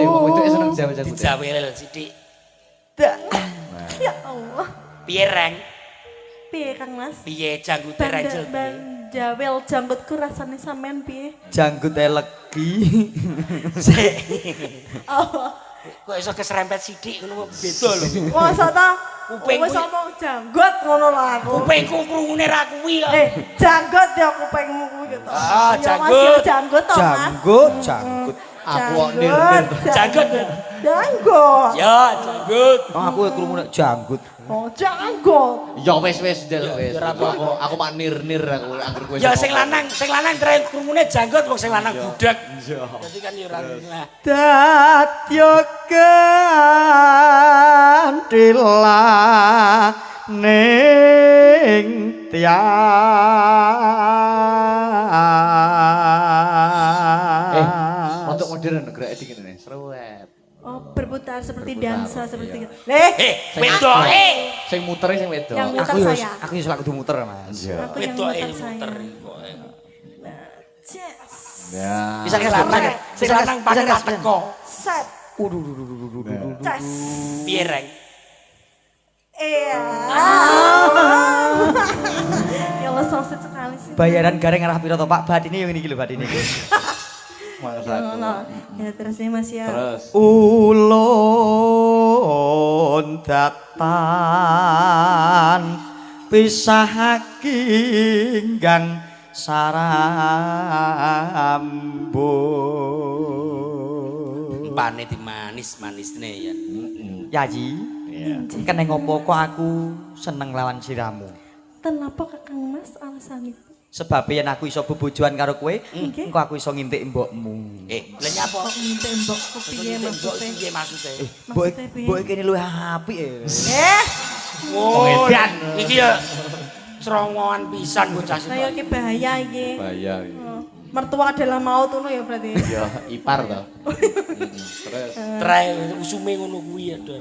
Wong wedok seneng jawe janggute. Dijawel sithik. Ya Allah. Piye, Reng? Piye Kang Mas? Piye janggute Rachel? Jawel janggutku rasane sampean piye? Janggute legi. Sik. Oh. Kok iso keserempet sithik ngono beda lho. Masa ta? Kuping Wis kuwi- omong janggut ngono lho aku. Kupingku krungune ra kuwi kok. Janggut ya kupingmu kuwi to. Ah, Ya, Mas, janggut. ya, janggut to, Mas. Janggut. Aku kok nir-nir. Janggut. Janggut. Ya, janggut. Oh, aku krungu janggut. Oh, janggut. Ya wis Del wis. Aku mak nir-nir aku anggere kowe. Ya sing lanang tren krungune janggut wong sing lanang budak. Dadi kan ya ora. Nah, Dadya kandila ning tiang. Untuk modern gerak iki ngene, sruwet. Oh, berputar seperti dansa seperti itu. wedoke. Sing mutere sing wedok. Yang muter Aku saya. aku iso kudu muter, Mas. Aku yang Wedoke muter saya. muter. Yes. Ya. Bisa Sing lanang, sing lanang pakai teko. Set. Ces. Piye, Reng? Iya. Ya Allah, sosit sekali sih. Bayaran gareng arah piro to, Pak? Badine yang ini iki lho badine iki. Ya, ya terus nih Mas ya. Terus Ulun datan pisahake ingkang sarambut. Pane di manis-manisne ya. Yayi, keneng opo kok aku seneng lawan siramu. Kenapa Kakang Mas alasan itu? Sebab yen aku iso bebojoan karo kowe, Nggih. engko aku iso ngintik mbokmu. Lha nyapa? Kok minta mbokku piye maksudnya? Piye maksude? Maksudnya piye? Mbok kene luwih apik e. Oh, iki ya cerongoan pisan bocah Saya sik. ki bahaya iki. bahaya. Oh, mertua adalah maut ngono ya berarti. Ya ipar to. Terus Trae usume ngono kuwi ya, Don.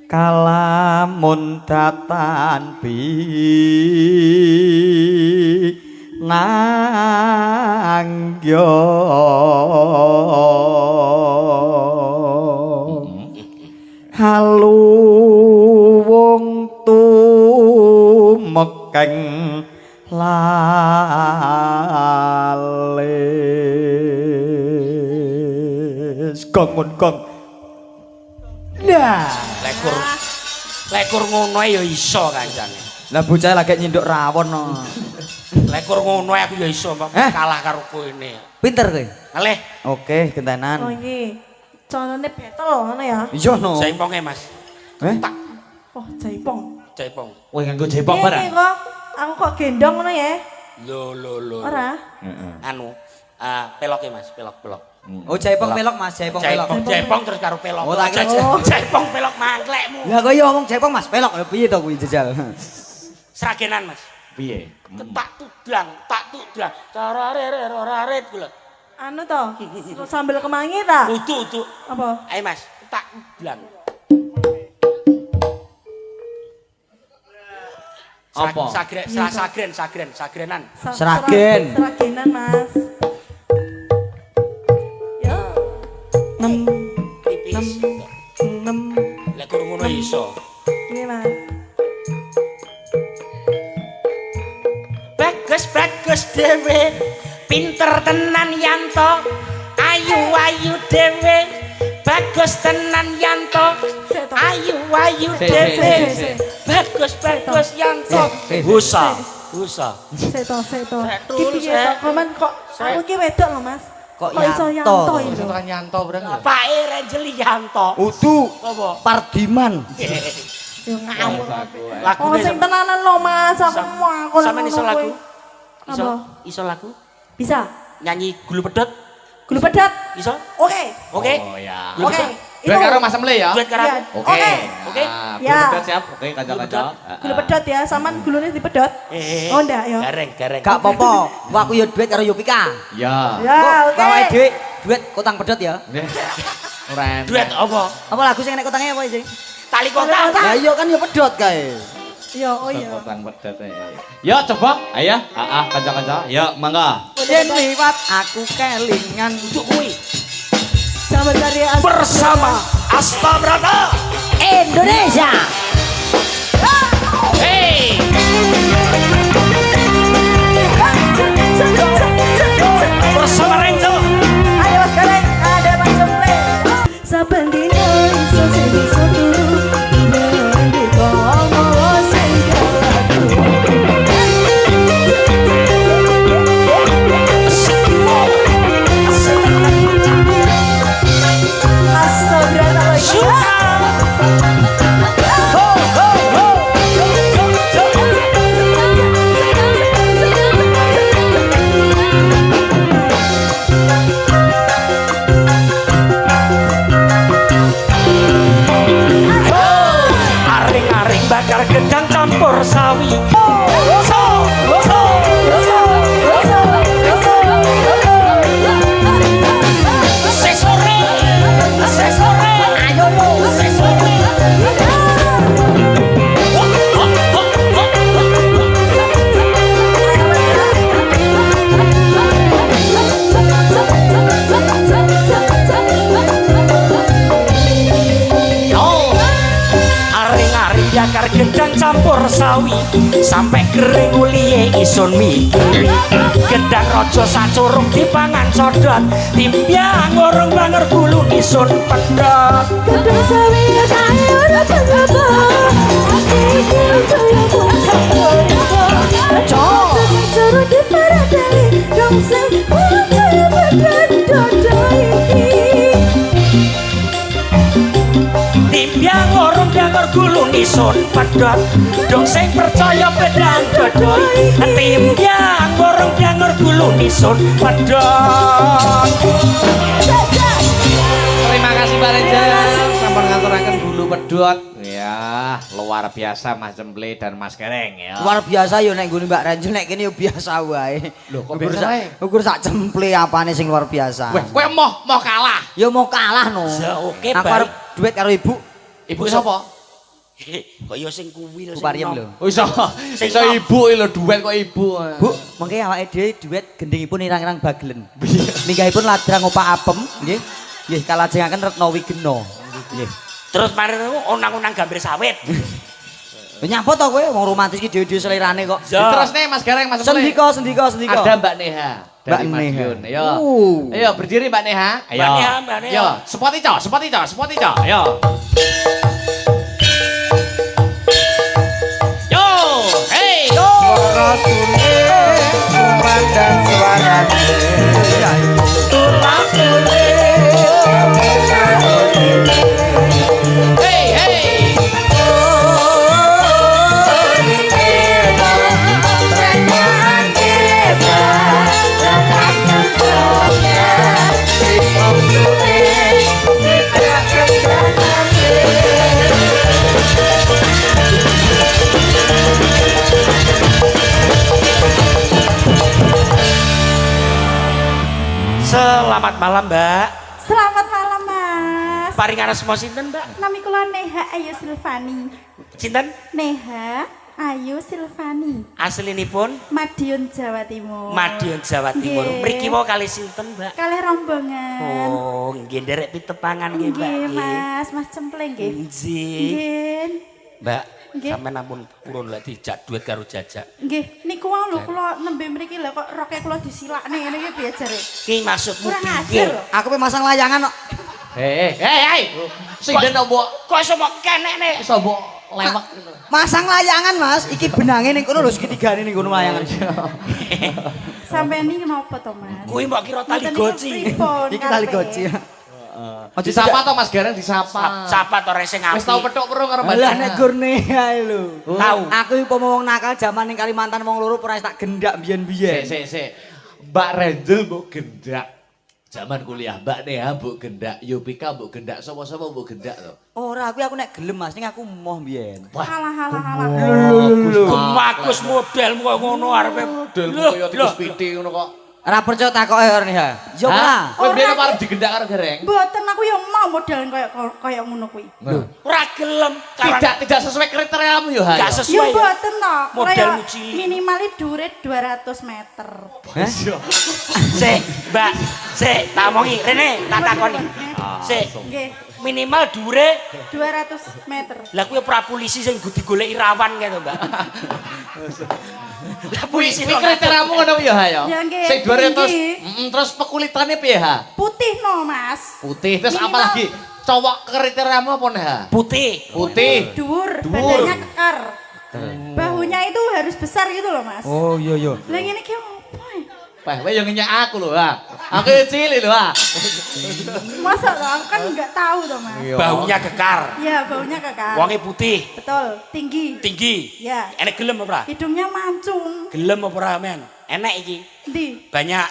Kalamun datan bi nangyo halu wong tumekeng lalis gong gong. Nah, Lekur ngono ae ya iso kancane. lah bocah lagi nyinduk rawon no. Lekur ngono ae aku ya iso Mbak, kalah karo kowe. Pinter kowe. Ngalih, Oke, Oh gentenan. iki. Conone betel ngono ya. Iya no. jaiponge Mas. Tak Oh, jaipong. jaipong. kowe nganggo jepong Piye barang. iki kok? Aku kok gendong ngono ya? Lho. Ora. Anu, peloke Mas, pelok. Oh, jaipong pelok Mas, jaipong pelok. Jaipong terus karo pelok. Oh, tak kira- Jaipong pelok mangklekmu. Lah kok iya ngomong jaipong Mas, pelok. Lah piye to kuwi jejal? Seragenan Mas. Piye? Tak tudlang. Tararet kula. Anu to, sambel kemangi ta? Udu. Apa? Ayo Mas, tak tudlang. Apa? Sagrenan. Seragen. Seragenan, Mas. Ya. Tipis. Lek kurang ngono iso. Ini Mas. Bagus dhewe. Pinter tenan Yanto. Ayu dhewe. Bagus tenan Yanto. Ayu dhewe. Bagus Yanto. Usah. Seto. Setul, Ki piye to? Komen kok aku ki wedok lho, Mas. Kok iso Yanto? Yanto Wis itu? tekan nyanto barang lho. Pake Rangel Yanto. Udu Apa? Pardiman. Yo ngawur. Lagu Oh, sing tenanan lho, Mas. Aku mau aku Sampeyan iso lagu? Iso? Apa? Iso lagu? Bisa. Nyanyi gulu pedot? Gulu pedat. Iso? Oke. Oke. Oh ya. Gulu Oke. pedot. Duet karo Mas Emle ya. Duet karo Iya. aku. Oke. Oke. Oke. Ah, Ya. belum pedot siap. Oke, kanca-kanca. Gulu pedot ya, saman gulune dipedot. Oh ndak ya. Gareng. Gak apa-apa, aku yo duet karo Yopika. Ya. Ya, oke. Bawae dhewe duet kotang pedot ya. Ora enak. Duet apa? Apa lagu sing nek kotangnya apa sih? Tali kota. Ya iya kan yo pedot kae. Iya, oh iya. Kotang pedot ya. Coba. Ayo, kanca-kanca. Ya, mangga. Yen liwat aku kelingan. Untuk kuwi. Sahabat karya Bersama Asta Brata. Indonesia. Hey. Bersama Renzo. Ayo Mas Galeng, ada Mas Jemple. Saben dino iso sing iso turu. Ngendi komo sing Aring-aring bakar gedang campur sawi. Sesore. Ayo sesore. Aring-aring bakar gedang campur sawi sampai kering uliye isun mikiri gedang rojo sacurung dipangan sodot timbyang ngorong banger gulu isun pedot Gedung sawi kae ora pengapa. Coro di paradali dong sing percaya badan dodo iki. timbyang ngorong banger gulu isun pedot dong sing percaya bedang dodoi timbyang ngorong banger gulu isun pedot. Terima kasih Pak Renja. Sampun ngaturaken bulu pedot. Ya, luar biasa Mas Jemple dan Mas Gereng ya. Luar biasa yo nek nggone Mbak Renjo nek kene yo biasa wae. Loh, kok biasa wae? Ukur sak cemple apane sing luar biasa. Weh, kowe mau kalah. Yo mau kalah no. Ya, oke, Aku baik. arep duet karo ibu. Ibu sapa? Kok ya sing kuwi lho Bu sing Pariem nom. lho. Oh iso ibu lho duet kok ibu. Bu, mengke awake dhewe duet gendhingipun irang-irang bagelen. Minggahipun ladrang opak apem nggih. Nggih kalajengaken Retno Wigena. Nggih. Terus mari onang-onang gambir sawit. Nyapa to kowe wong romantis ki dhewe-dhewe selirane kok. Terus nih Mas Gereng Mas Jemple. Sendika. Ada Mbak Neha dari Mbak Neha. Madiun. Ayo. Oh. Ayo berdiri Mbak Neha. Ayo. Mbak Neha. Ayo, spot ijo. Ayo. Yo, hey. Hey, hey. Selamat malam, Mbak. Selamat malam Mas. Paring asma sinten, Mbak? Nami kula Neha Ayu Silvani. Sinten? Neha Ayu Silvani. Aslinipun Madiun Jawa Timur. Madiun Jawa Timur. Nggih. Mriki wae kali sinten, Mbak? Kalih rombongan. Oh, nggih nderek pitepangan nggih, Mbak. Nggih Mas, Mas Cempleng nggih. Nggih. Nggih. Mbak, Nggih. sampean ampun purun lek dijak duet karo Jajak. Nggih, niku wau lho kula nembe mriki lho kok roke kula disilakne ngene iki piye jare? Ki maksudmu Kurang ajar piye? lho. Aku pe masang layangan kok. Hey. Sing den mbok Kok iso mok kenek nek? iso mbok lewek. Masang layangan, Mas. Iki benange ning kono lho segitigane ning kono layangan. Sampeyan iki napa to, Mas? Kuwi mbok kira tali Mboten niku goci. pripun Iki tali karepe? goci. Aja Disapa to Mas Gareng disapa. Sapa to rek sing apik. Wis tau pethuk perung karo Mbak Lah Neha. nek gurne ae lho. Tahu. Aku iki wong nakal jaman ning Kalimantan wong loro ora tak gendak biyen-biyen. Sik. Mbak Renjel mbok gendak. Zaman kuliah Mbak Neha mbok gendak, Yupika mbok gendak, sapa-sapa mbok gendak to. Ora, aku nek gelem Mas, ning aku moh biyen. Halah. Gemakus modelmu kok ngono arepe. Modelmu kaya tikus piti ngono kok. Ora percaya takoke ora nih ha. Yo ora. Kowe biyen arep digendak karo Gareng? Mboten aku yang mau modelan kaya ngono kuwi. Ora gelem Tidak sesuai kriteriamu yo, Ha. gak Ya sesuai. mboten to. Modelmu Kaya cilik. Minimale dhuwure 200 meter. Sik, Mbak. Sik, tak omongi. Rene, tak takoni. Sik, Nggih, minimal dure 200 meter. lah kuwi pra polisi sing digoleki rawan kae to, Mbak. Lah polisi Kuwi kriteriamu ngono ya, Ha ya. Ya, nggih, Sing 200. tinggi. Terus pekulitannya piye, Ha? Putih no, Mas. Putih. Terus apa Minimal. lagi? Cowok kriteriamu apa nih, Ha? putih. Putih. Dhuwur, Dhuwur. badannya kekar. Bahunya itu harus besar gitu loh, Mas. Oh iya iya. Lah ngene ki opo ya? Kowe yang ngenyek aku lho, Ha. Aku yang cilik lho, Ha. Masa lah, aku kan nggak tahu toh, Mas. Baunya kekar. Iya, baunya kekar. Wonge putih, Betul, tinggi. tinggi. Ya. Enek gelem apa ora? Hidungnya mancung. Gelem apa ora, Men? Enek iki. Ndi? Banyak.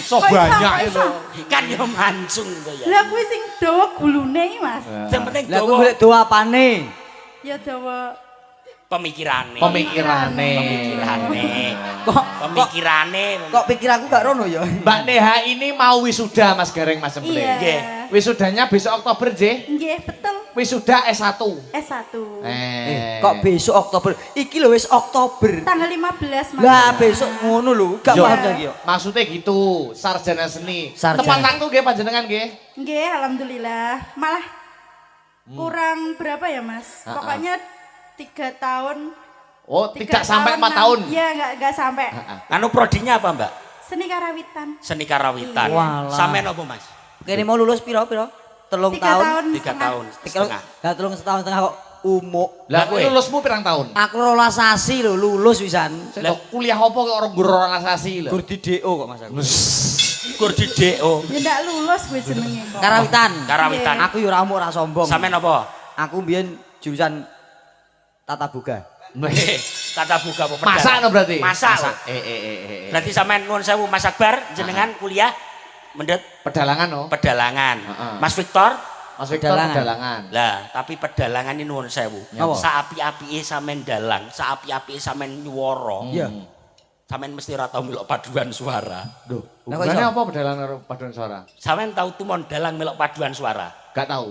So Kok iso, banyak kok itu. iso? Kan yo mancung to ya. Lah kuwi sing dawa gulune iki, Mas. Sing penting Lah aku dawa golek do apane? Ya dawa pemikirane. Pemikirane. Kok Pemikirane. kok pikir aku gak rono ya? Mbak Neha ini mau wisuda Mas Gareng Mas Semple. Iya. Nggih. Wisudanya besok Oktober, J. Nggih, betul. Wisuda S1. S1. Kok besok Oktober? Iki lho wis Oktober. Tanggal 15 Mas. Lah besok ngono lho, gak Yo, paham lagi yo. Maksudnya gitu, sarjana seni. Sarjana. Tepat tangtu nggih panjenengan nggih. Nggih, alhamdulillah. Malah kurang berapa ya, Mas? Pokoknya 3 tahun. Oh, tidak sampai 4 tahun. Iya, enggak sampai. Anu prodinya apa, Mbak? Seni karawitan. Seni karawitan. Walah. Sampeyan apa, Mas? Kene mau lulus piro? 3 3 tahun. tahun. 3 setengah. tahun setengah. Lah 3 tahun setengah kok umuk. Lah kowe? lulusmu pirang tahun? Aku 12 sasi lho lulus wisan. Lah kuliah apa kok orang guru organisasi lho. Gur di DO kok Mas aku. Gur di DO. Ya ndak lulus gue jenenge kok. Karawitan. Karawitan. Aku yo ora ora sombong. Sampeyan apa? Aku mbiyen jurusan tata boga. Tata buka apa? Masak no berarti? Masak. Masak. Berarti sampean nuwun sewu Mas Akbar jenengan kuliah mendet Pedalangan no. pedalangan. Heeh. Mas Victor Mas Victor Pedalangan. pedalangan. lah, tapi pedalangan ini nuwun sewu. Apa? Saapi-apike sampean dalang, saapi-apike sampean nyuwara. Iya. Sampean mesti ora tau melok paduan suara. Duh, Lah, kok hubungannya iso? apa pedalangan karo paduan suara? Sampean tau tumon dalang melok paduan suara. Gak tahu.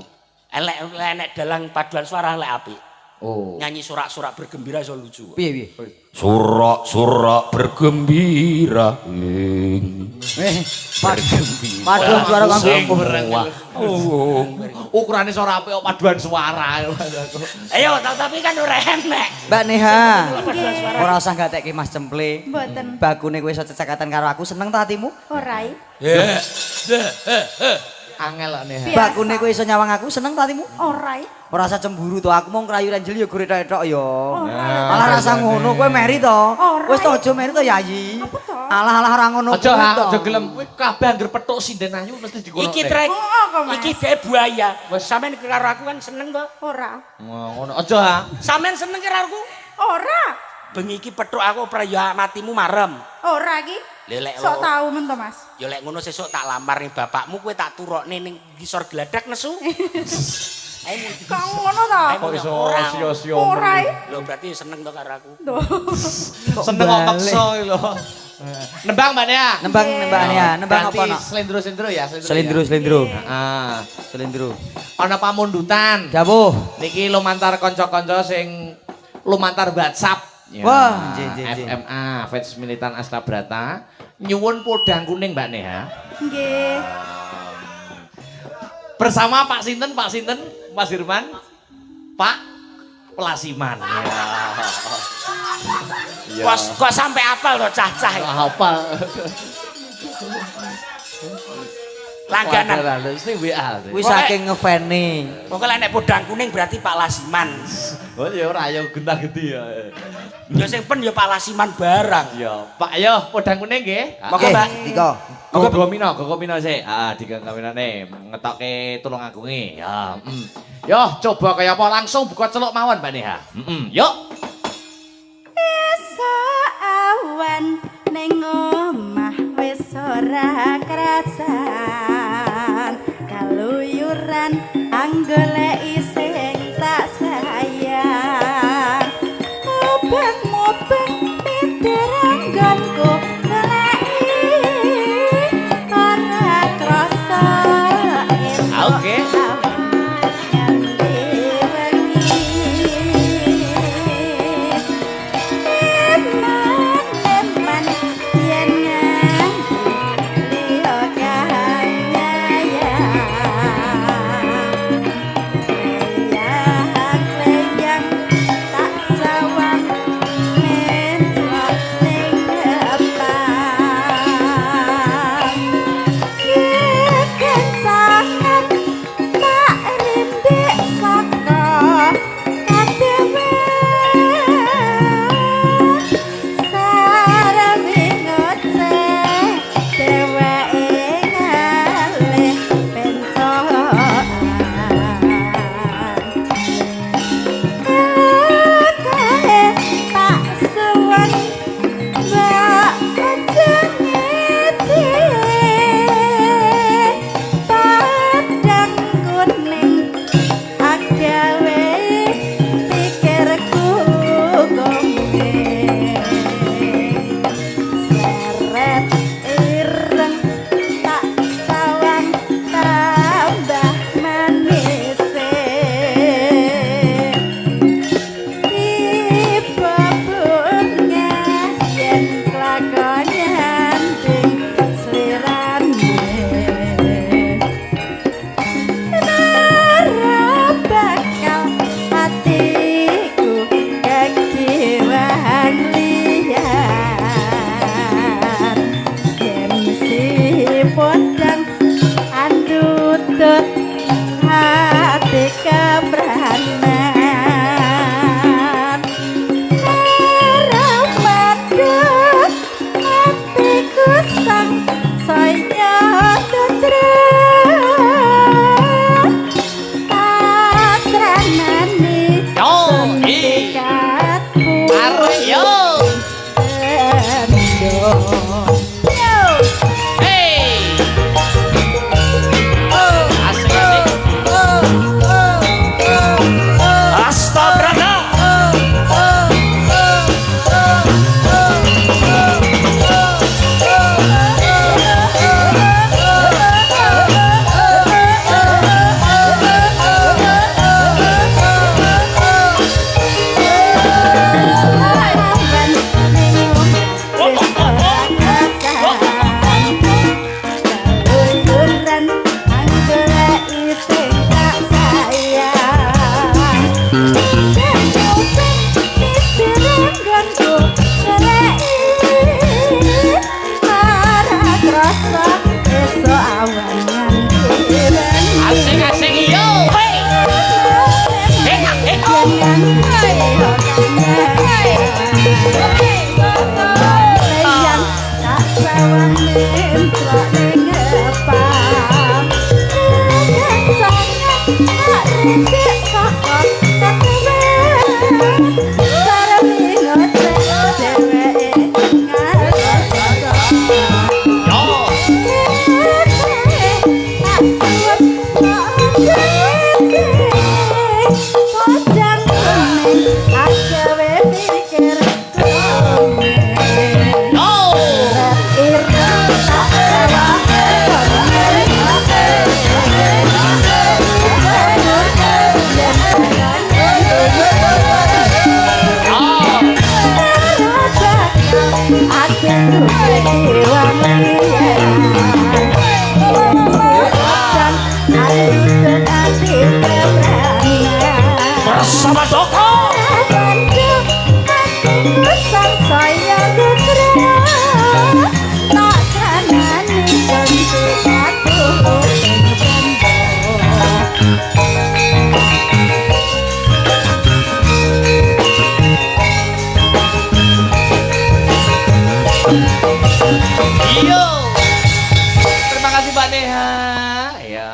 Elek dalang paduan suara elek apik. Oh. Nyanyi surak-surak bergembira iso lucu. Piye piye? Surak-surak bergembira. Paduan suara kanggo Ukurannya suara apa? Paduan suara. Ayo, tapi kan ora enek. Mbak Neha. Nggih. Ora usah gatekke Mas Cemple. Mboten. Bakune kowe iso cecakatan karo aku seneng ta atimu? Ora. Angel lah nih. Biasa. Bakune kowe iso nyawang aku seneng ta atimu? Ora. Ora usah cemburu to, aku mau ngrayu Renjel ya gore tok ya. Ora. Alah rasa ngono kowe meri to. Ora. Wis to aja meri to Yayi. Apa to? Alah ora ngono. Aja kuwi ha, to. aja gelem. Kowe kabeh anggere petuk sinden ayu mesti dikono. Iki trek. Oh, kok, Mas? Iki dhek buaya. Wes sampean karo aku kan seneng to. Ora. Ngono aja ha. Sampean seneng karo aku? Ora. Bengi iki petuk aku ora ya matimu marem. Ora iki. Lelek Sok tahu men to, Mas. Ya lek ngono sesuk tak lamar ning bapakmu kowe tak turokne ning ngisor gladak nesu. Kok ngono to? Kok iso sia-sia. Ora. Lho berarti seneng to karo aku. Tuh. Seneng kok maksa iki lho. Nembang Mbak Nea. Nembang ya, nembang apa Ganti no? Slendro-slendro ya, Selindro, ya. selindro. Heeh. Selindro. Ana pamundutan. Dawuh. Niki lumantar kanca-kanca sing lumantar WhatsApp. Ya. Wah, nggih. FMA, Feds Militan Astabrata. Nyuwun podang kuning Mbak Neha. Nggih. Bersama Pak Sinten, Mas Hirman, Pak Pelasiman. Ya. Kok sampai apal to cah-cah iki? Apa? Langganan. Waduh, mesti WA. Kuwi saking ngefane. Pokoke lek nek bodang kuning berarti Pak Lasiman. Oh ya ora ayo gentah-genti ya. Ya sing pen ya Pak Lasiman barang. Ya, Pak yo podang kuning nggih. Monggo, Mbak. Dika. Gogomino sik. Heeh, digagaminane ngetokke tulung agunge. Ya, Yo, coba kaya apa langsung buka celuk mawon Mbak Neha. Yuk. Esok awan ning omah wis ora krasan. Kaluyuran anggoleki sing tak sayang. Mubeng-mubeng pinteranggonku goleki ora krasa. Oke. Saneha. Ya.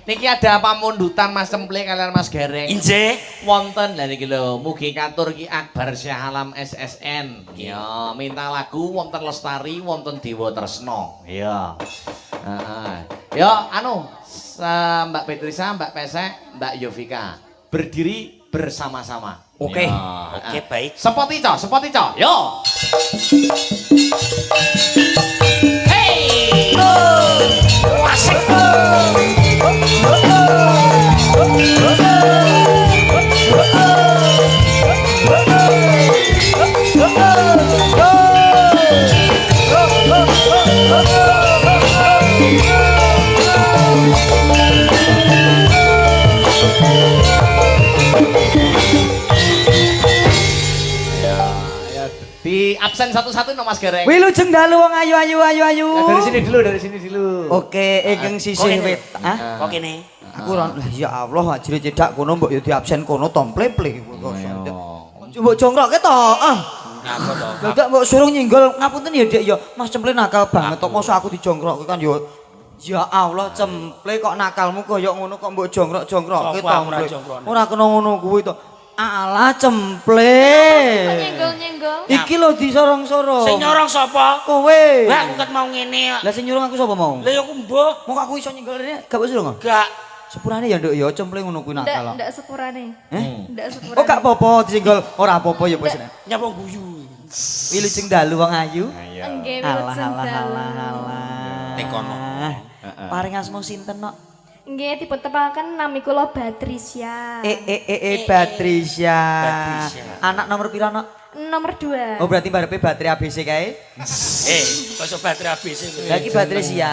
Niki ada pamundutan Mas Cemple kalian Mas Gereng. Injih. Wonten lha niki lho, mugi katur Ki Akbar Syah Alam SSN. Ya, minta lagu wonten Lestari, wonten Dewa Tresna. Ya. Heeh. Ya, Mbak Petrisa, Mbak Pesek, Mbak Yovika. Berdiri bersama-sama. Oke. Ya. Oke, baik. Sepoti co. Yo. Hey! Asik. Di absen satu-satu no Mas Gereng. Wilujeng dalu wong ayu. Ya, dari sini dulu. Oke, ingkang sisih wit. Kok kene? Aku ora ya Allah ajine cedak kono mbok ya di absen kono tomple-ple. Mbok jongkroke to. Ngapa to? Lah gak mbok suruh nyinggol ngapunten ya Dik ya. Mas Cemple nakal banget kok mosok aku dijongkroke kan ya. Ya Allah Cemple kok nakalmu koyo ngono kok mbok jongkrok-jongkroke to. Ora kena ngono kuwi to. Alah Cemple. Nyenggol-nyenggol. Iki lho disorong-sorong. Sing nyorong sapa? Kowe. Lah aku ket mau ngene. Lah sing nyurung aku sapa mau? Lah ya aku mbok. Mau aku iso nyenggol rene gak wis lho. Gak. Sepurane ya Nduk ya Cemple ngono kuwi nakal. Ndak sepurane. Ndak sepurane. Oh gak apa-apa disenggol ora apa-apa ya wis. Nyapa guyu. Wilujeng dalu wong ayu. Nggih, Alah wilujeng dalu. alah. Ning kono. Paring asma sinten nok? Nggih, dipuntepaken nami kula Batrisya. Batrisya. Batrisya. Anak nomor pira nok? Nomor 2. Oh berarti barepe baterai ABC kae. Kok baterai ABC kuwi. Lah iki Batrisya.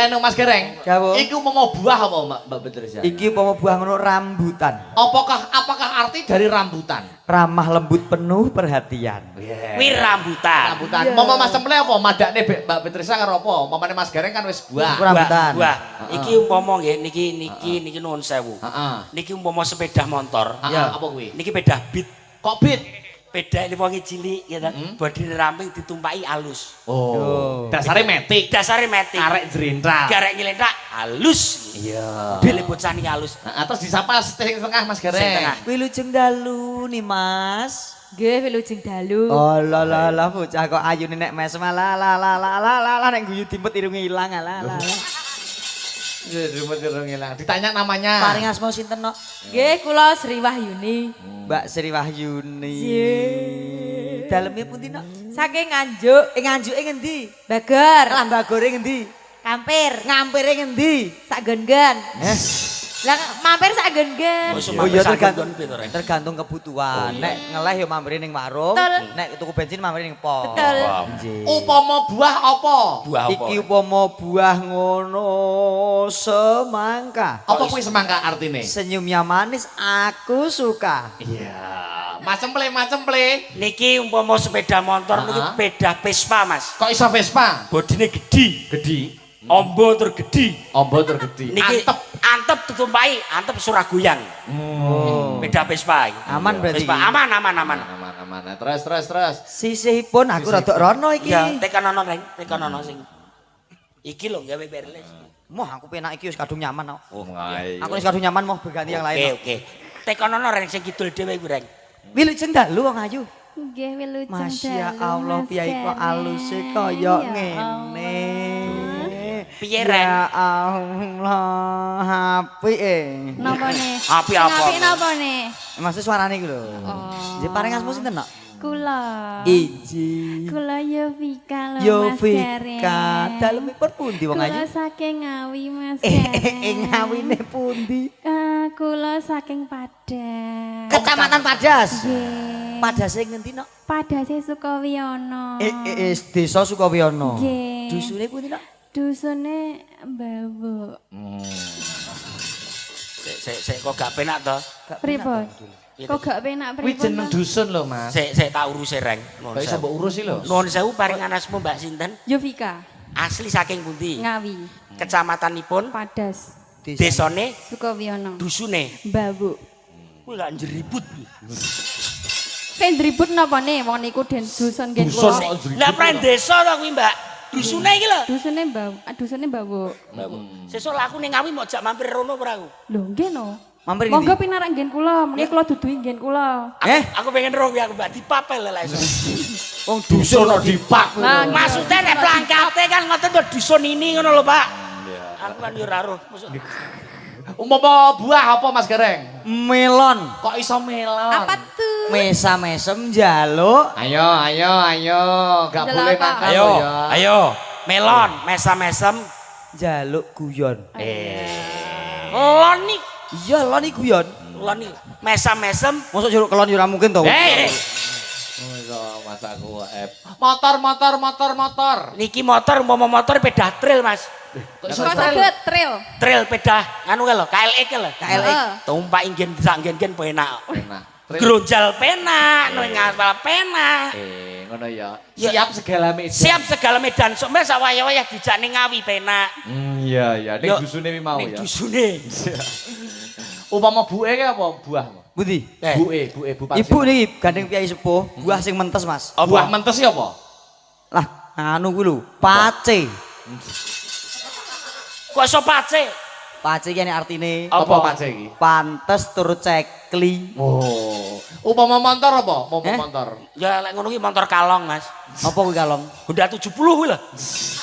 No Mas Gereng. Jawo. Iku mau buah apa Mbak Petrisa? Iki upama buah ngono rambutan. Apakah arti dari rambutan? Ramah lembut penuh perhatian. Kuwi rambutan. Rambutan. Mama Mas Cemple apa? Madakne Mbak Petrisa karo apa? Mamane Mas Gereng kan wis buah. Rambutan. Buah. Iki umpama nggih niki nuwun sewu. Heeh. Niki umpama sepeda motor. Ya, apa kuwi? Niki peda beat. Kok bit? Peda ini wonge cilik ya kan. Bodine ramping ditumpaki alus. Oh. Dasare metik. Dasare metik. Arek jrentrak. Garek nyelentak halus. Iya. Dele bocah niki halus. Nah, terus disapa sing tengah Mas Gereng. Sing tengah. Wilujeng dalu nih Mas. Nggih, wilujeng dalu. Oh la bocah kok ayune nek mes malah la nek guyu dimpet irunge ilang la. Ditanya namanya. Paring asma sinten nok? Nggih, kula Sri Wahyuni. Mbak Sri Wahyuni. Dalemnya pundi nok? Saking Nganjuk. Nganjuke ngendi? Bagor. Lah Bagore ngendi? Kampir. Ngampire ngendi? Sak gen-gen. Lah mampir sak gen-gen. Oh iya tergantung kebutuhan. Nek ngeleh ya mampir ning warung, Betul. nek tuku bensin mampir ning pom. Betul. Upama buah apa? Buah apa? Iki upama buah ngono semangka. Apa kuwi semangka artine? Senyumnya manis aku suka. Iya. Mas Cemple. Niki umpama sepeda motor niki sepeda Vespa, Mas. Kok iso Vespa? Bodine gedhi. Gedhi. Ombo tur gedhi. Ombo tur gedhi. Niki antep ditumpaki, antep Suragoyang. Beda Vespa iki. Aman berarti Vespa iki? aman. Aman. Terus. Sisihipun aku rada rono iki. Ya, tekan ana Reng, tekan ana sing. Iki lho gawe berles. Moh aku penak iki wis kadung nyaman kok. Oh, ngai. Aku wis kadung nyaman mau berganti yang lain. Oke. Tekan ana Reng sing kidul dhewe kuwi Reng. Wilujeng dalu wong ayu. Nggih, wilujeng dalu. Masya Allah Mas piyai kok Gereng. aluse kaya Ya ngene. Piye, Reng? Ya Allah, apike. Napa nih? Api apa? Apik napa nih? Maksud suarane iku lho. Oh. Jadi paring asma sinten nok? Kula. Iji. Kula Yovika lho Mas Gereng. Yovika, dalemipun pundi wong Kula ayu? saking Ngawi Mas Gereng. Ngawine pundi? Kula saking Padas. Kecamatan Padas. Nggih. Padase ngendi nok? Padase Sukawiyono. Desa Sukawiyono. Nggih. Dusune pundi nok? Dusune Mbawuk. Sik kok gak penak to? Pripun? Kok gak penak Kuwi pripun? jeneng to? dusun lho, Mas. Sik tak uruse Reng. Nuwun Kok iso sewu. mbok urus lho. Nuwun sewu paring anasmu Mbak sinten? Yovika. Asli saking pundi? Ngawi. Kecamatanipun, Padas. desane, Sukawiyono. dusune. Mbawuk. Kuwi gak njeribut. Sing dribut napa nih wong niku den dusun nggih Dusun kula. kok dribut. Lah pran desa to kuwi Mbak. Dusune iki lho. Dusune Mbak. Sesuk aku ning Ngawi mau jak mampir rono ora aku. Lho nggih no. Mampir ngendi? Monggo pinarak nggen kula, mengki kula duduhi nggen kula. Aku pengen roh aku Mbak dipapel lek iso. Wong dusun kok dipak. Lah, Maksudnya nek plangkate kan ngoten to dusun ini ngono lho, Pak. Aku kan yo ora roh. Umpama buah apa Mas Gareng? Melon. Kok iso melon? Apa tuh? Mesa mesem njaluk. Ayo, gak Jalan boleh apa? nakal Ayo, loh ya. ayo. Melon, mesam-mesem. Njaluk guyon. Lon nih. Iya lon iku guyon. Lon nih. Mesam-mesem. Mosok jeruk kelon yo ora mungkin to. Oh iso masaku motor. Niki motor umpama motor pedah trail, Mas. Kok Kok saged trail. Trail pedah anu ke lho, KLX ke lho. KLX. Tumpak ingin sak nggen-nggen penak. Enak. Gronjal penak, nang ngaspal penak. Ngono ya. Ya. Siap segala medan. Siap segala medan sok mes wayah-wayah dijak ning Ngawi penak. Iya, ning Yo, dusune wi mau ning ya. dusune. Umpama buke ki apa buah? Budi. Buke, buah. Ibu niki gandeng piyai sepuh, buah sing mentes, Mas. Buah mentes ki apa? Lah, anu ku lho, pace. Kok iso pace? Pace ki artine Apa pace iki? pantes turut cekli. Oh. Umpama motor apa? Motor. Ya lek ngono ki motor kalong, Mas. Apa kuwi kalong? Honda 70 kuwi lho.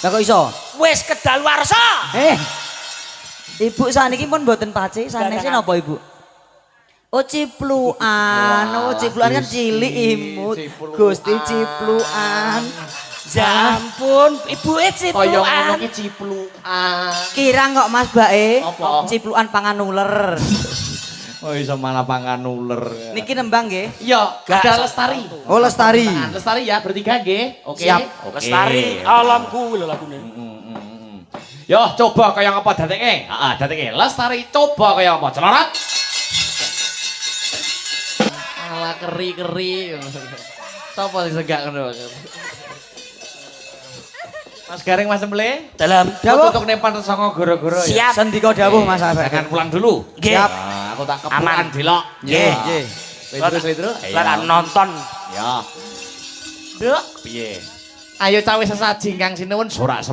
Lah kok iso? Wis kedaluwarsa. Ibu saniki pun mboten pace, sanese napa Ibu? Oh cipluan, kan cilik imut. Cipluan. Gusti cipluan. Ya ampun, ibuke Kaya ngono ciplukan. ki ciplukan. Kirang kok Mas Bae. Apa? Cipluan pangan uler. Oh iso malah pangan uler. Niki nembang nggih. Iya, Gak, ada lestari. Oh Lestari. Lestari ya bertiga nggih. Oke. Siap. Lestari alamku lho lagune. Yo coba kaya apa datenge? Heeh, datenge. Lestari coba kaya apa? Celorat. Alah keri-keri. Sopo sing segak ngono? Mas Gareng Mas Emble, Dalam Dawuh. untuk nepan saka goro-goro ya. siap. Sendika dawuh Mas Afek. Jangan pulang dulu. Nggih. Siap. Nah, aku tak Aman. kepulan delok. Nggih, nggih. Sedru. Lah nonton. Ya. Duk, piye? Ayo cawe sesaji kang sinuwun sorak